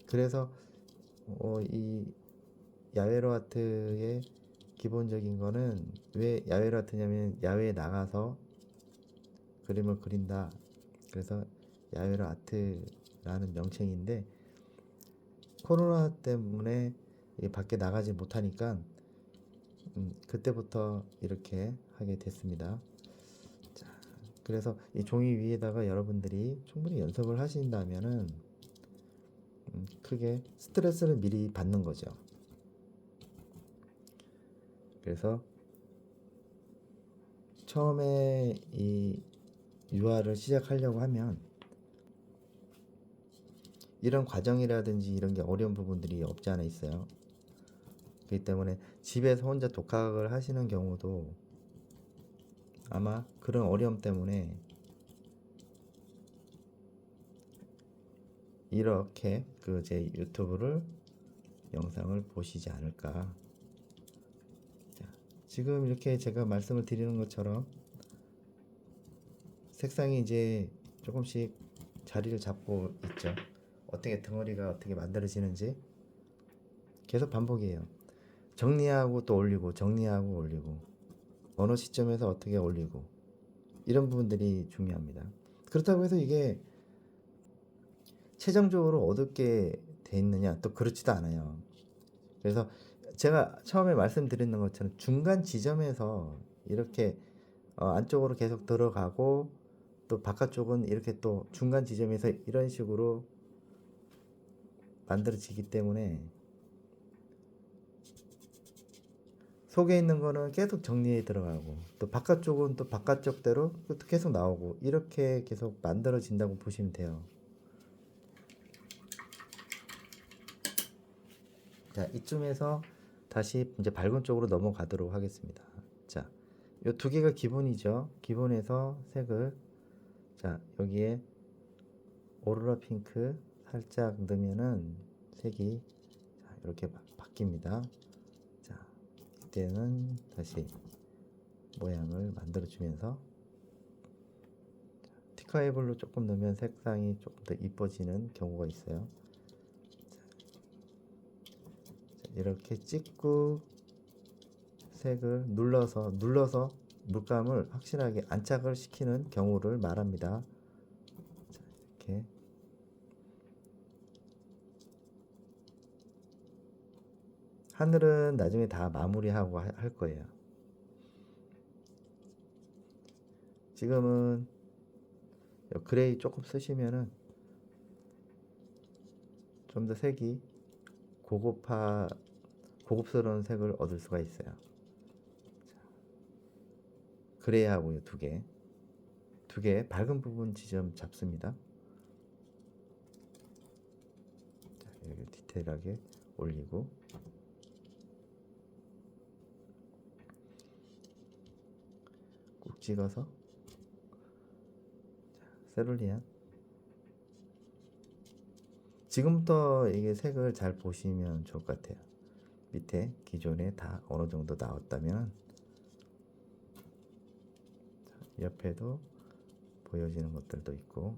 그래서 이 야외로 아트의 기본적인 거는 왜 야외로 아트냐면 야외에 나가서 그림을 그린다. 그래서 야외로 아트라는 명칭인데, 코로나 때문에 밖에 나가지 못하니까 그때부터 이렇게 하게 됐습니다. 자, 그래서 이 종이 위에다가 여러분들이 충분히 연습을 하신다면은 크게 스트레스를 미리 받는 거죠. 그래서 처음에 이 유화를 시작하려고 하면 이런 과정이라든지 이런 게 어려운 부분들이 없지 않아 있어요. 그렇기 때문에 집에서 혼자 독학을 하시는 경우도 아마 그런 어려움 때문에 이렇게 그 제 유튜브를 영상을 보시지 않을까. 자, 지금 이렇게 제가 말씀을 드리는 것처럼 색상이 이제 조금씩 자리를 잡고 있죠. 어떻게 덩어리가 어떻게 만들어지는지 계속 반복이에요. 정리하고 또 올리고 정리하고 올리고 어느 시점에서 어떻게 올리고 이런 부분들이 중요합니다. 그렇다고 해서 이게 최종적으로 얻게 돼 있느냐 또 그렇지도 않아요. 그래서 제가 처음에 말씀드리는 것처럼 중간 지점에서 이렇게 안쪽으로 계속 들어가고 또 바깥쪽은 이렇게 또 중간 지점에서 이런 식으로 만들어지기 때문에 속에 있는 거는 계속 정리에 들어가고 또 바깥쪽은 또 바깥쪽대로 또 계속 나오고 이렇게 계속 만들어진다고 보시면 돼요. 자, 이쯤에서 다시 이제 밝은 쪽으로 넘어가도록 하겠습니다. 자, 요 두 개가 기본이죠. 기본에서 색을 자, 여기에 오로라 핑크 살짝 넣으면은 색이 자, 이렇게 바뀝니다. 자, 이때는 다시 모양을 만들어 주면서 티카이블로 조금 넣으면 색상이 조금 더 이뻐지는 경우가 있어요. 자, 이렇게 찍고 색을 눌러서 물감을 확실하게 안착을 시키는 경우를 말합니다. 자, 이렇게 하늘은 나중에 다 마무리하고 할 거예요. 지금은 그레이 조금 쓰시면은 좀 더 색이 고급스러운 색을 얻을 수가 있어요. 그레이하고요, 두 개 밝은 부분 지점 잡습니다. 자, 이렇게 디테일하게 올리고 꾹 찍어서 세룰리안 지금부터 이게 색을 잘 보시면 좋을 것 같아요. 밑에 기존에 다 어느 정도 나왔다면 옆에도 보여지는 것들도 있고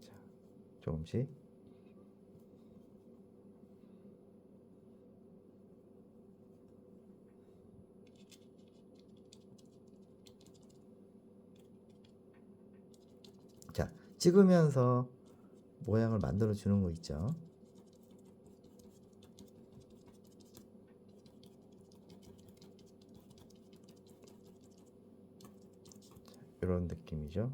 자, 조금씩 자, 찍으면서 모양을 만들어 주는 거 있죠. 이런 느낌이죠.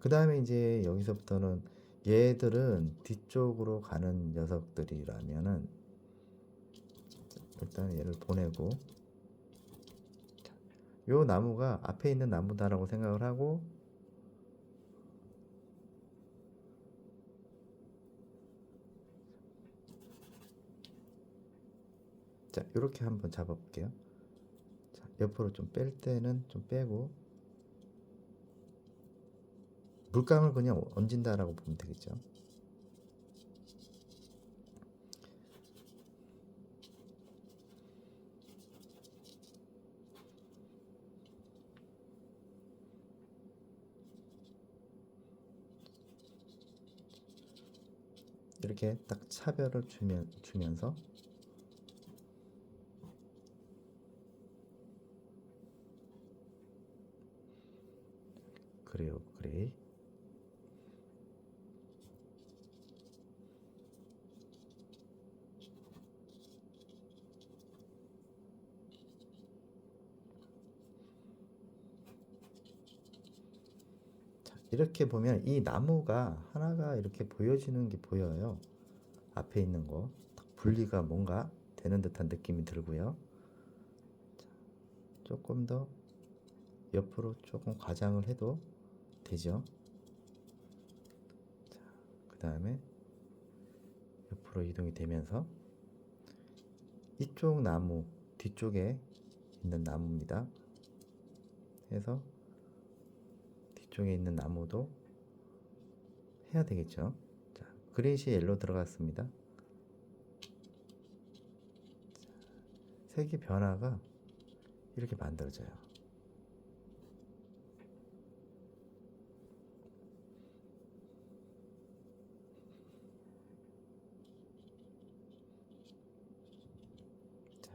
그 다음에 이제 여기서부터는 얘들은 뒤쪽으로 가는 녀석들이라면은 일단 얘를 보내고 요 나무가 앞에 있는 나무다라고 생각을 하고 자, 이렇게 한번 잡아 볼게요. 자, 옆으로 좀 뺄 때는 좀 빼고 물감을 그냥 얹은다라고 보면 되겠죠. 이렇게 딱 차별을 주면서 그래요, 그레이. 자, 이렇게 보면 이 나무가 하나가 이렇게 보여지는 게 보여요. 앞에 있는 거 딱 분리가 뭔가 되는 듯한 느낌이 들고요. 자, 조금 더 옆으로 조금 과장을 해도 되죠. 그 다음에 옆으로 이동이 되면서 이쪽 나무 뒤쪽에 있는 나무입니다. 해서 뒤쪽에 있는 나무도 해야 되겠죠. 자, 그레이시 옐로 들어갔습니다. 색의 변화가 이렇게 만들어져요. 자,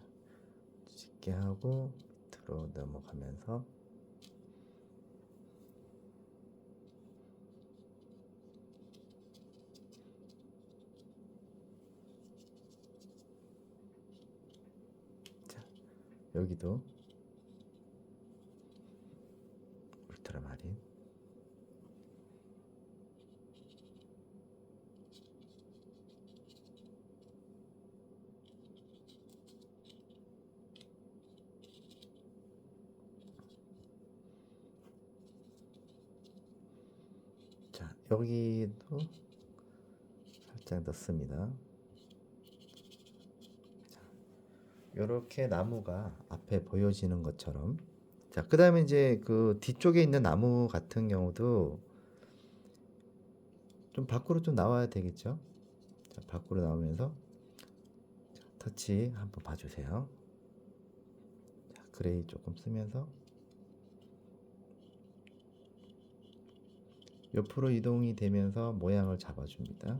짙게 하고 밑으로 넘어가면서 자, 여기도 울트라마린. 자, 여기도 살짝 넣습니다. 이렇게 나무가 앞에 보여지는 것처럼. 자, 그 다음에 이제 그 뒤쪽에 있는 나무 같은 경우도 좀 밖으로 좀 나와야 되겠죠. 자, 밖으로 나오면서 터치 한번 봐주세요. 자, 그레이 조금 쓰면서 옆으로 이동이 되면서 모양을 잡아줍니다.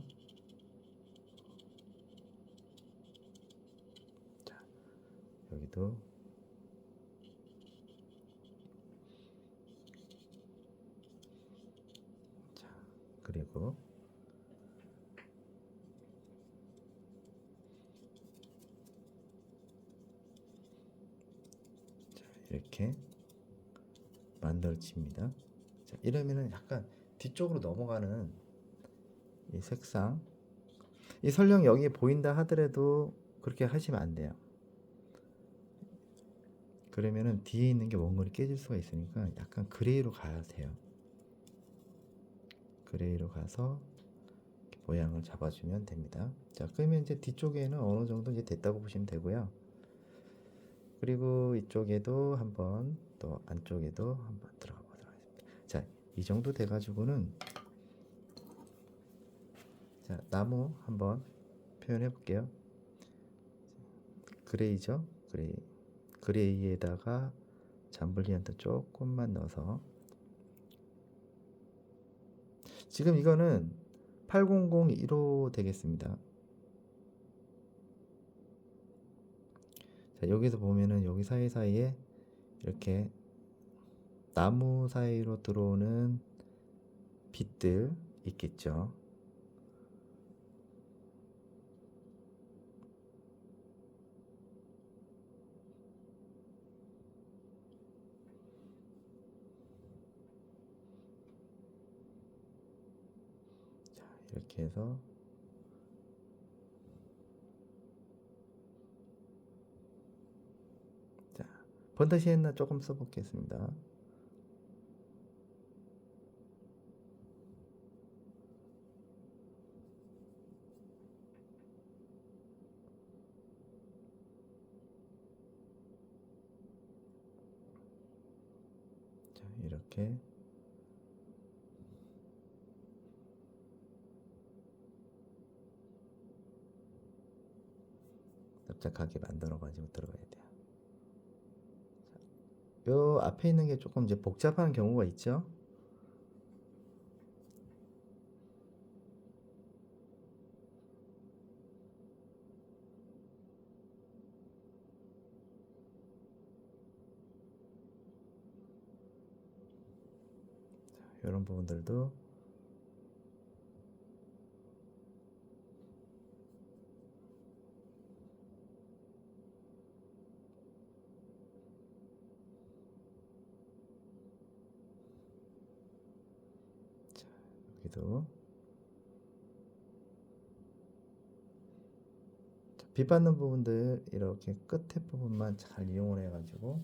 자, 여기도 자, 그리고 자, 이렇게 만들어집니다. 자, 이러면은 약간 뒤쪽으로 넘어가는 이 색상, 이 설령 여기 보인다 하더라도 그렇게 하시면 안 돼요. 그러면은 뒤에 있는 게 원근이 깨질 수가 있으니까 약간 그레이로 가야 돼요. 그레이로 가서 이렇게 모양을 잡아주면 됩니다. 자, 그러면 이제 뒤쪽에는 어느 정도 이제 됐다고 보시면 되고요. 그리고 이쪽에도 한번, 또 안쪽에도 한번 들어가 보도록 하겠습니다. 자, 이 정도 돼가지고는 자, 나무 한번 표현해 볼게요. 그레이죠? 그레이. 그레이에다가 잠블리안트 조금만 넣어서, 지금 이거는 8001호 되겠습니다. 자, 여기서 보면은 여기 사이사이에 이렇게 나무 사이로 들어오는 빛들 있겠죠. 자, 이렇게 해서 자, 번더시엔나 조금 써보겠습니다. 자, 이렇게 납작하게 만들어 가지고 들어가야 돼요. 요 앞에 있는 게 조금 이제 복잡한 경우가 있죠. 자, 이런 부분들도 자, 여기도 자, 빛 받는 부분들 이렇게 끝에 부분만 잘 이용을 해가지고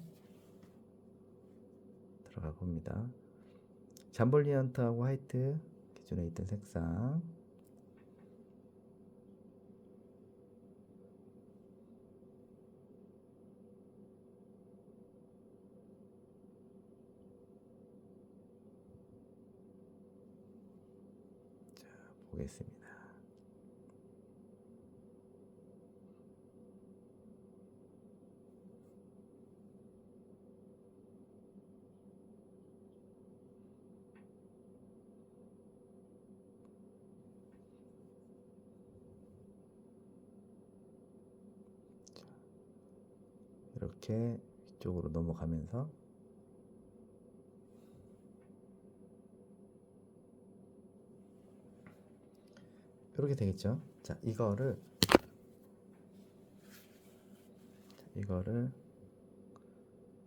들어가 봅니다. 잠볼리언트하고 화이트 기존에 있던 색상. 자, 보겠습니다. 이렇게 이쪽으로 넘어가면서 이렇게 되겠죠. 자, 이거를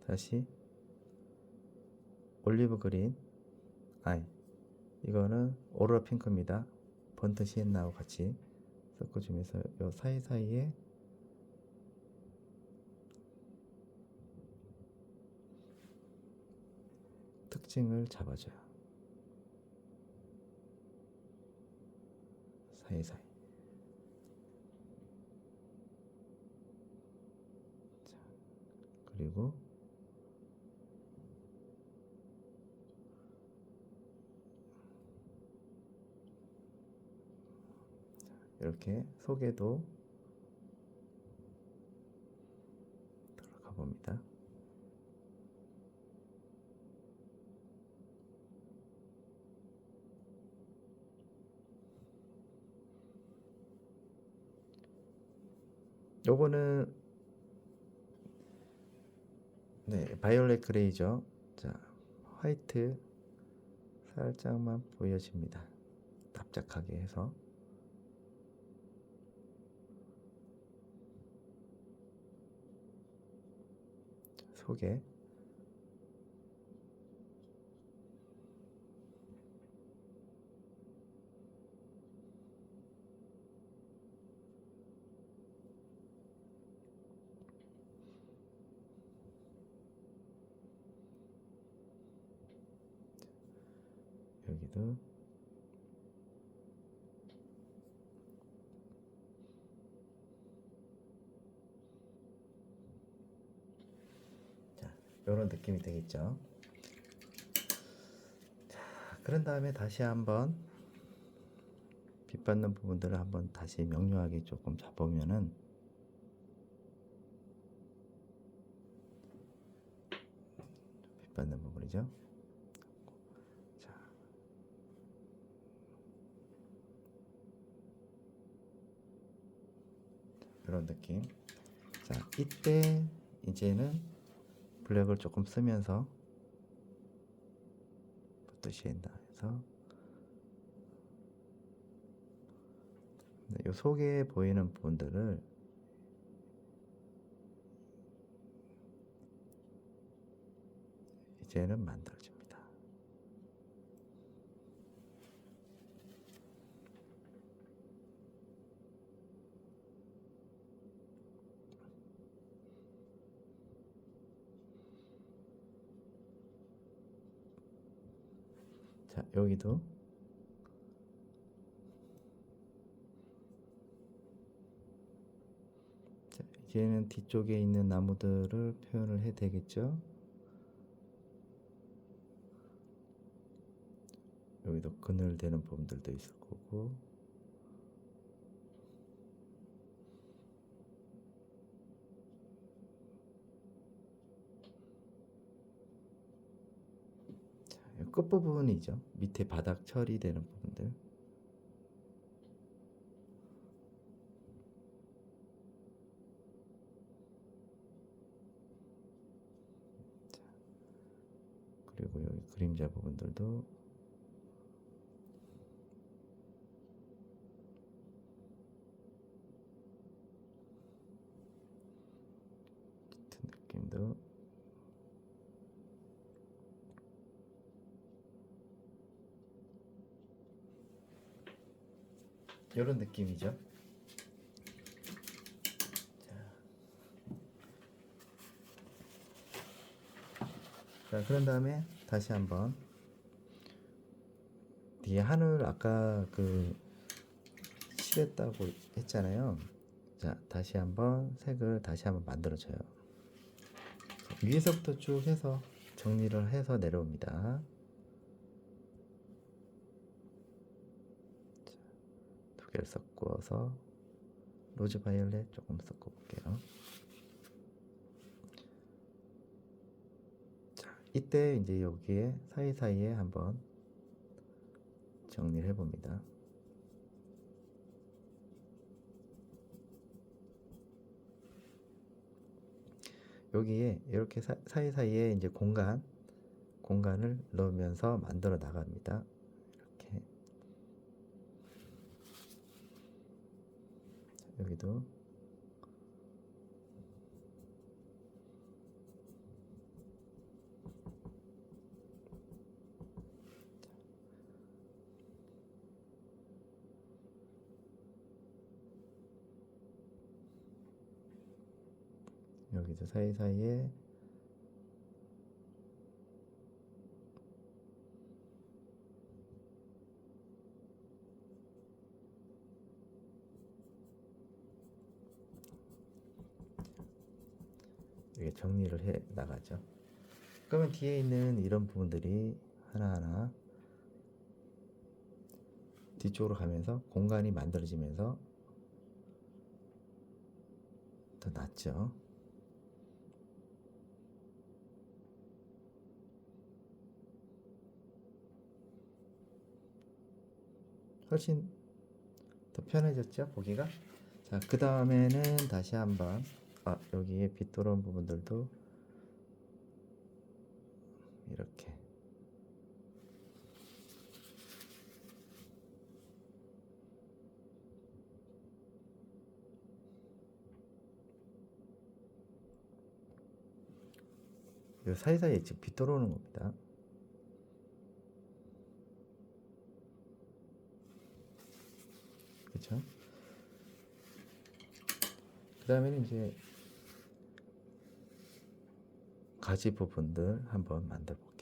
다시 올리브 그린, 이거는 오로라 핑크입니다. 번트 시엔나하고 같이 섞어주면서 요 사이사이에 특징을 잡아줘요. 사이사이. 자, 그리고 이렇게 속에도 들어가 봅니다. 요거는 바이올렛 그레이죠. 자, 화이트 살짝만 보여집니다. 납작하게 해서. 속에 여기도 자, 이런 느낌이 되겠죠. 자, 그런 다음에 다시 한번 빛 받는 부분들을 한번 다시 명료하게 조금 잡으면은 빛 받는 부분이죠. 자, 이런 느낌. 자, 이때 이제는 블랙을 조금 쓰면서 붙으시다 해서 이 속에 보이는 부분들을 이제는 만들어줍니다. 자, 여기도 자, 이제는 뒤쪽에 있는 나무들을 표현을 해야 되겠죠. 여기도 그늘되는 부분들도 있을 거고, 자, 끝부분이죠. 밑에 바닥 처리되는 부분들. 자, 그리고 여기 그림자 부분들도 같은 느낌도 이런 느낌이죠. 자, 그런 다음에 다시 한번 뒤에 하늘 아까 그 칠했다고 했잖아요. 자, 다시 한번 색을 다시 한번 만들어줘요. 위에서부터 쭉 해서 정리를 해서 내려옵니다. 두 개를 섞어서 로즈 바이올렛 조금 섞어 볼게요. 자, 이때 이제 여기에 사이사이에 한번 정리를 해봅니다. 여기에 이렇게 사이사이에 이제 공간을 넣으면서 만들어 나갑니다. 이렇게 여기도 여기도 사이사이에 이렇게 정리를 해 나가죠. 그러면 뒤에 있는 이런 부분들이 하나하나 뒤쪽으로 가면서 공간이 만들어지면서 더 낫죠. 훨씬 더 편해졌죠, 보기가. 자, 그 다음에는 다시 한번 여기에 빛 들어온 부분들도 이렇게 이 사이사이에 지금 빛 들어오는 겁니다. 그렇죠? 그 다음에는 이제 가지 부분들 한번 만들어 볼게요.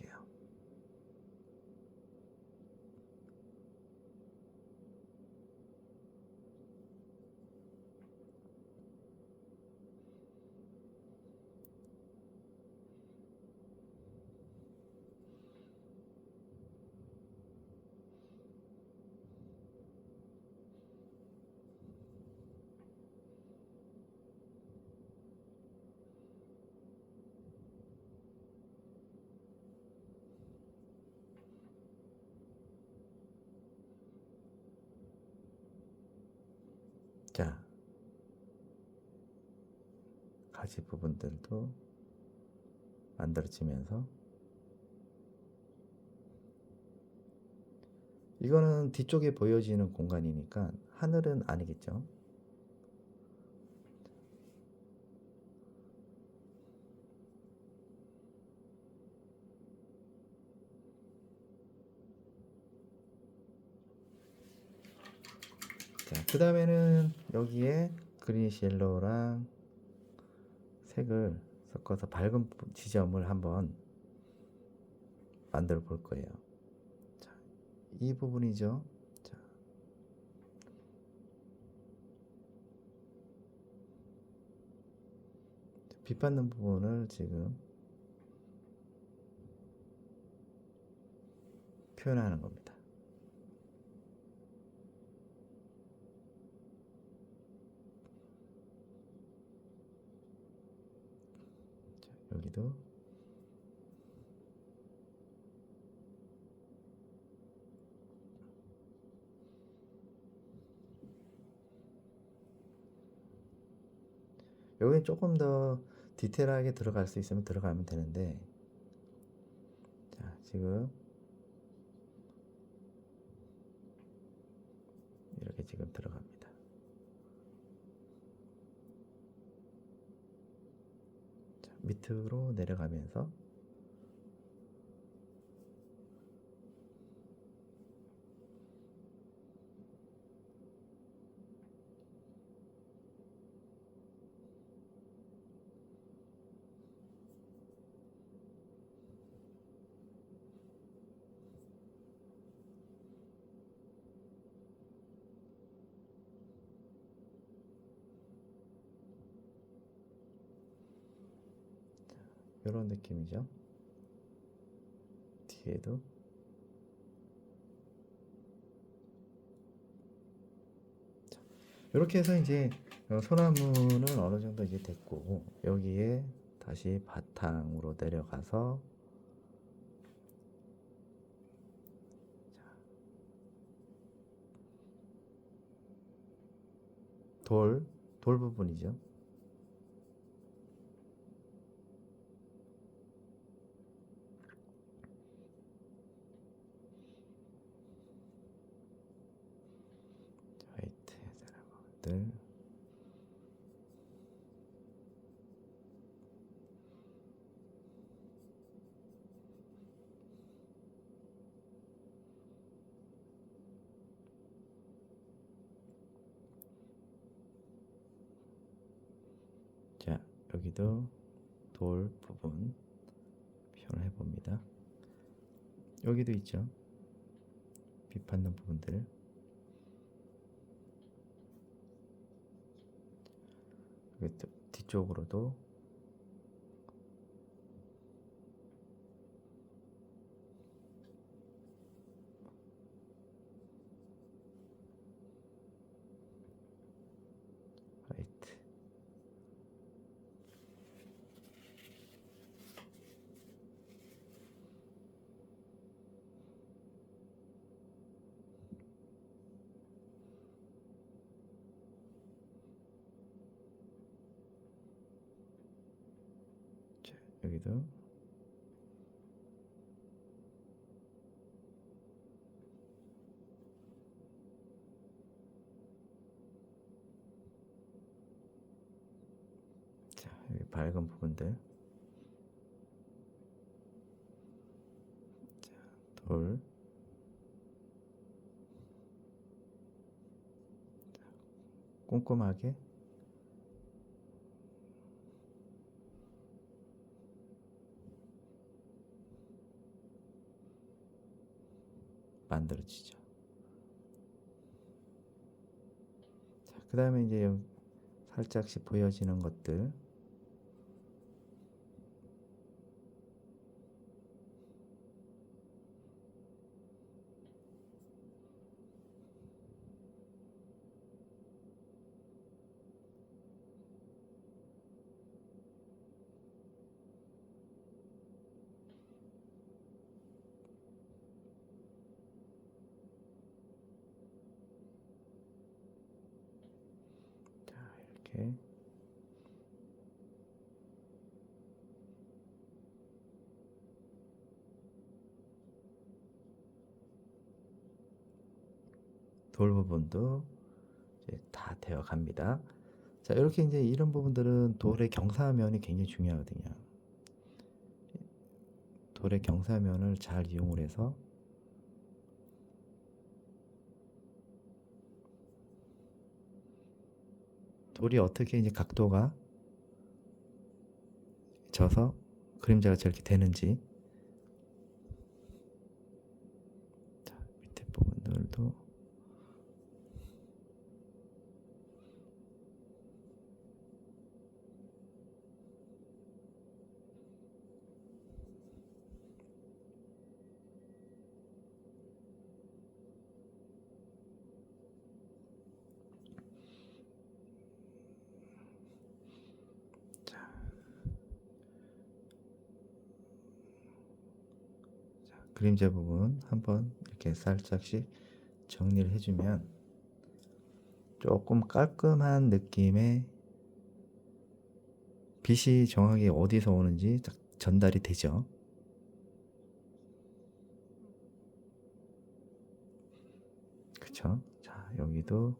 자, 가지 부분들도 만들어지면서 이거는 뒤쪽에 보여지는 공간이니까 하늘은 아니겠죠. 자, 그 다음에는 여기에 그리니시 옐로우랑 색을 섞어서 밝은 지점을 한번 만들어 볼 거예요. 자, 이 부분이죠. 자, 빛 받는 부분을 지금 표현하는 겁니다. 자, 여기도 여기는 조금 더 디테일하게 들어갈 수 있으면 들어가면 되는데, 자, 지금 이렇게 지금 들어갑니다. 자, 밑으로 내려가면서 이런 느낌이죠. 뒤에도 이렇게 해서 이제 소나무는 어느 정도 이제 됐고, 여기에 다시 바탕으로 내려가서 돌 부분이죠. 화이트 사람들. 자, 여기도 돌 부분 표현을 해봅니다. 여기도 있죠. 빛 받는 부분들. 여기 또 뒤쪽으로도 화이트. 자, 여기도 자, 여기 밝은 부분들. 자, 돌. 꼼꼼하게 만들어지죠. 자, 그 다음에 이제 살짝씩 보여지는 것들. 자, 이렇게. 돌 부분도 이제 다 되어 갑니다. 자, 이렇게 이제 이런 부분들은 돌의 경사면이 굉장히 중요하거든요. 돌의 경사면을 잘 이용을 해서 돌이 어떻게 이제 각도가 져서 그림자가 저렇게 되는지. 자, 밑에 부분들도 그림자 부분 한번 이렇게 살짝씩 정리를 해주면 조금 깔끔한 느낌의 빛이 정확히 어디서 오는지 딱 전달이 되죠. 그쵸? 자, 여기도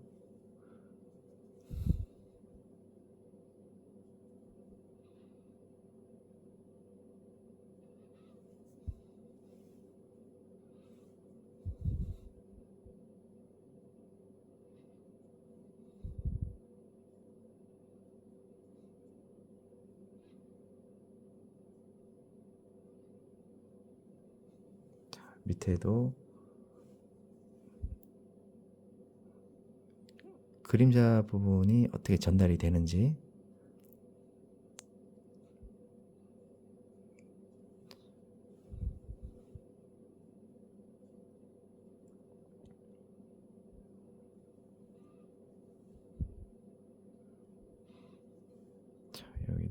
밑에도 그림자 부분이 어떻게 전달이 되는지.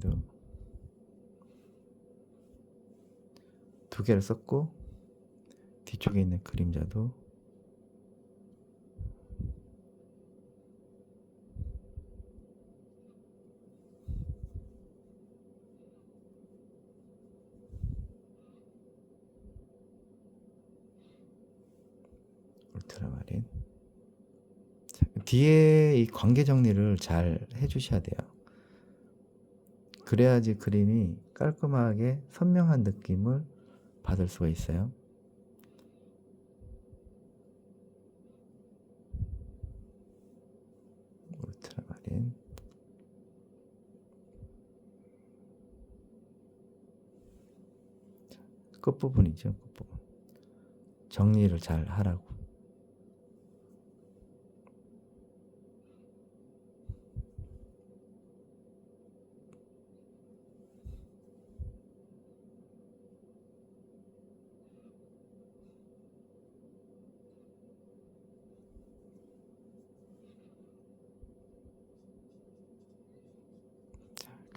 여기도 두 개를 썼고, 뒤쪽에 있는 그림자도 울트라마린. 뒤에 이 관계 정리를 잘 해주셔야 돼요. 그래야지 그림이 깔끔하게 선명한 느낌을 받을 수가 있어요. 울트라마린. 끝부분이죠. 끝부분. 정리를 잘 하라고.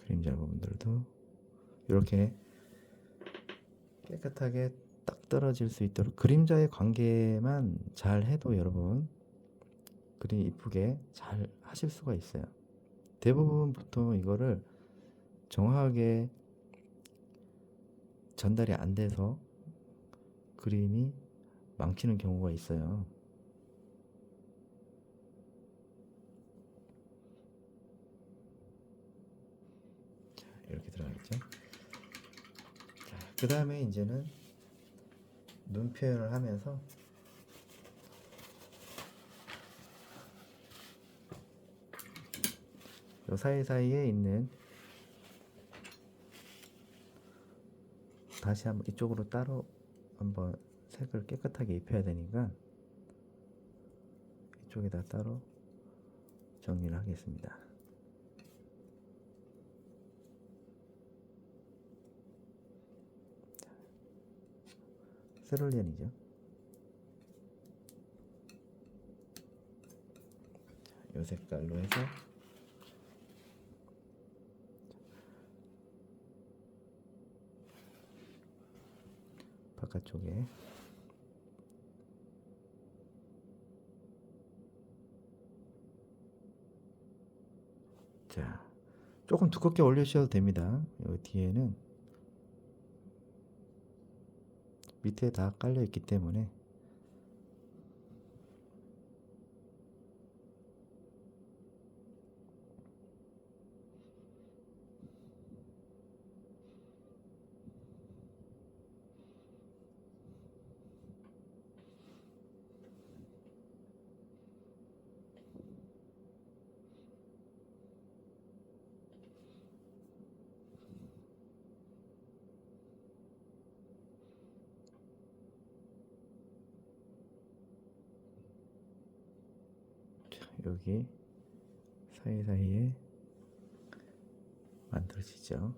그림자 부분들도 이렇게 깨끗하게 딱 떨어질 수 있도록 그림자의 관계만 잘 해도 여러분 그림 이쁘게 잘 하실 수가 있어요. 대부분 보통 이거를 정확하게 전달이 안 돼서 그림이 망치는 경우가 있어요. 자, 이렇게 들어가겠죠. 그 다음에 이제는 눈 표현을 하면서 요 사이사이에 있는 다시 한번 이쪽으로 따로 한번 색을 깨끗하게 입혀야 되니까 이쪽에다 따로 정리를 하겠습니다. 세롤리안이죠. 이 색깔로 해서 바깥쪽에 자 조금 두껍게 올려주셔도 됩니다. 여기 뒤에는 밑에 다 깔려 있기 때문에 여기 사이사이에 만들어지죠.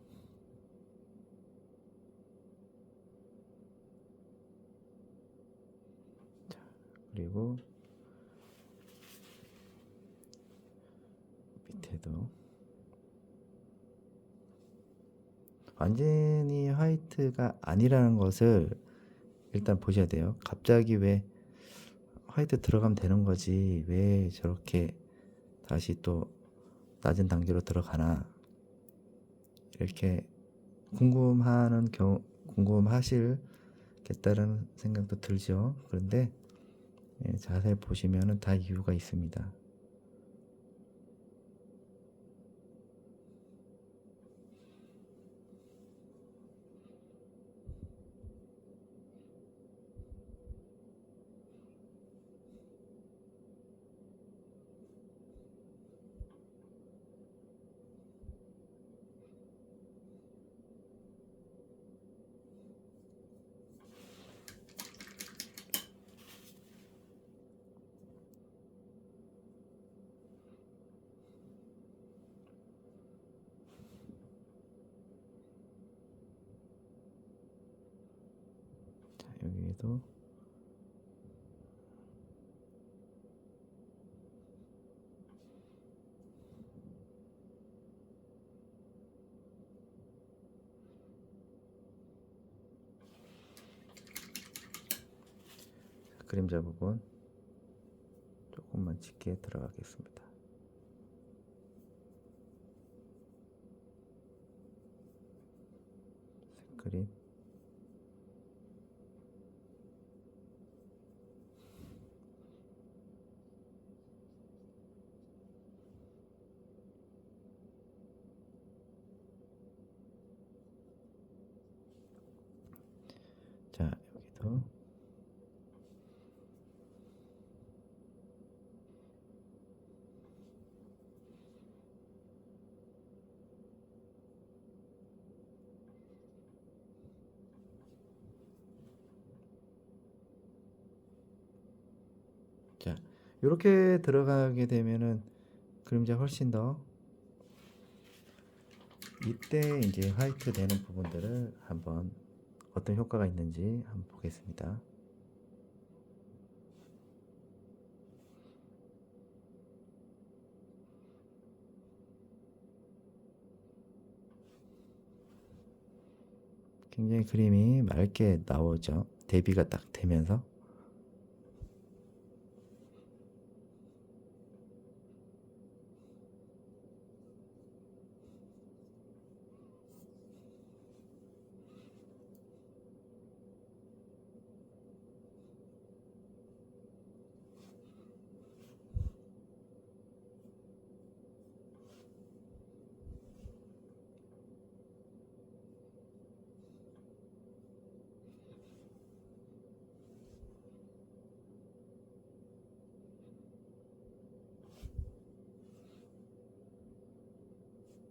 자, 그리고 밑에도 완전히 화이트가 아니라는 것을 일단 보셔야 돼요. 갑자기 왜 화이트 들어가면 되는 거지 왜 저렇게 다시 또 낮은 단계로 들어가나 이렇게 궁금하시겠다는 생각도 들죠. 그런데 자세히 보시면은 다 이유가 있습니다. 자, 여기에도 그림자 부분 조금만 짙게 들어가겠습니다. 그림. 자, 여기도 자, 이렇게 들어가게 되면은 그림자 훨씬 더 이때 이제 화이트 되는 부분들을 한번 어떤 효과가 있는지 한번 보겠습니다. 굉장히 그림이 맑게 나오죠. 대비가 딱 되면서.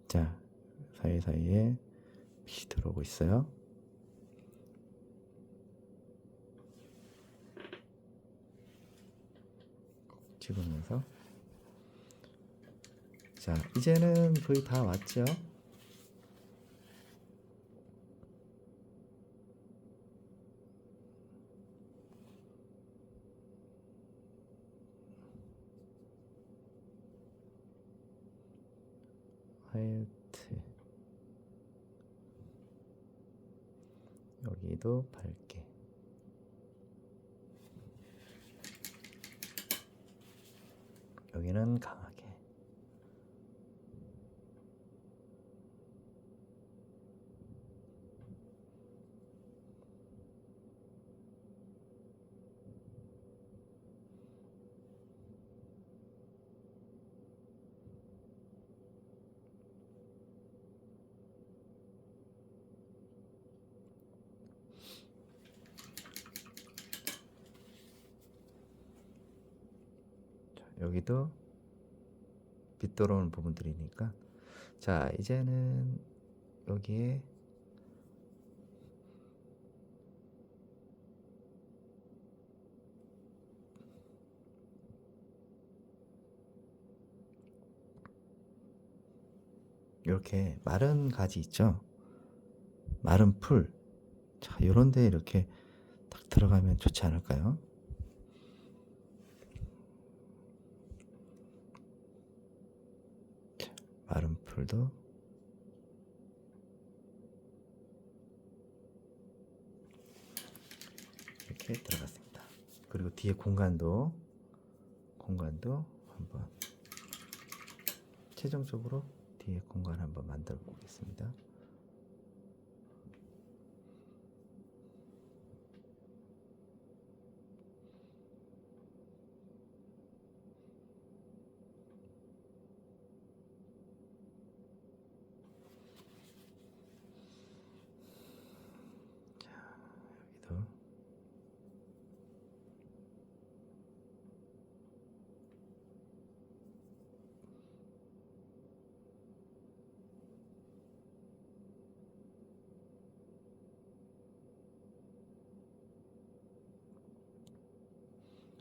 자, 사이사이에 빛이 들어오고 있어요. 집으면서. 자, 이제는 거의 다 왔죠. 화이트. 여기도 밝게. 여기는 강하게. 여기도 빛 들어오는 부분들이니까. 자, 이제는 여기에 이렇게 마른 가지 있죠. 마른 풀. 자, 요런 데 이렇게 딱 들어가면 좋지 않을까요? 자, 마른 풀도 이렇게 들어갔습니다. 그리고 뒤에 공간도 한번 최종적으로 뒤에 공간 한번 만들어 보겠습니다. 여기도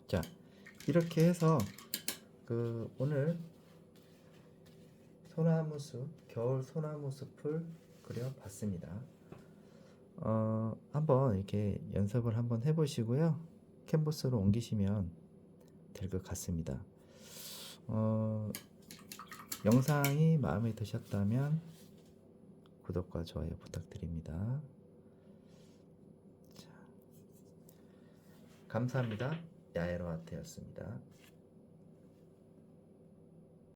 자, 이렇게 해서 오늘 소나무숲, 겨울 소나무숲을 그려봤습니다. 한번 이렇게 연습을 한번 해보시고요. 캔버스로 옮기시면 될 것 같습니다. 영상이 마음에 드셨다면 구독과 좋아요 부탁드립니다. 자, 감사합니다. 야에로 아트였습니다.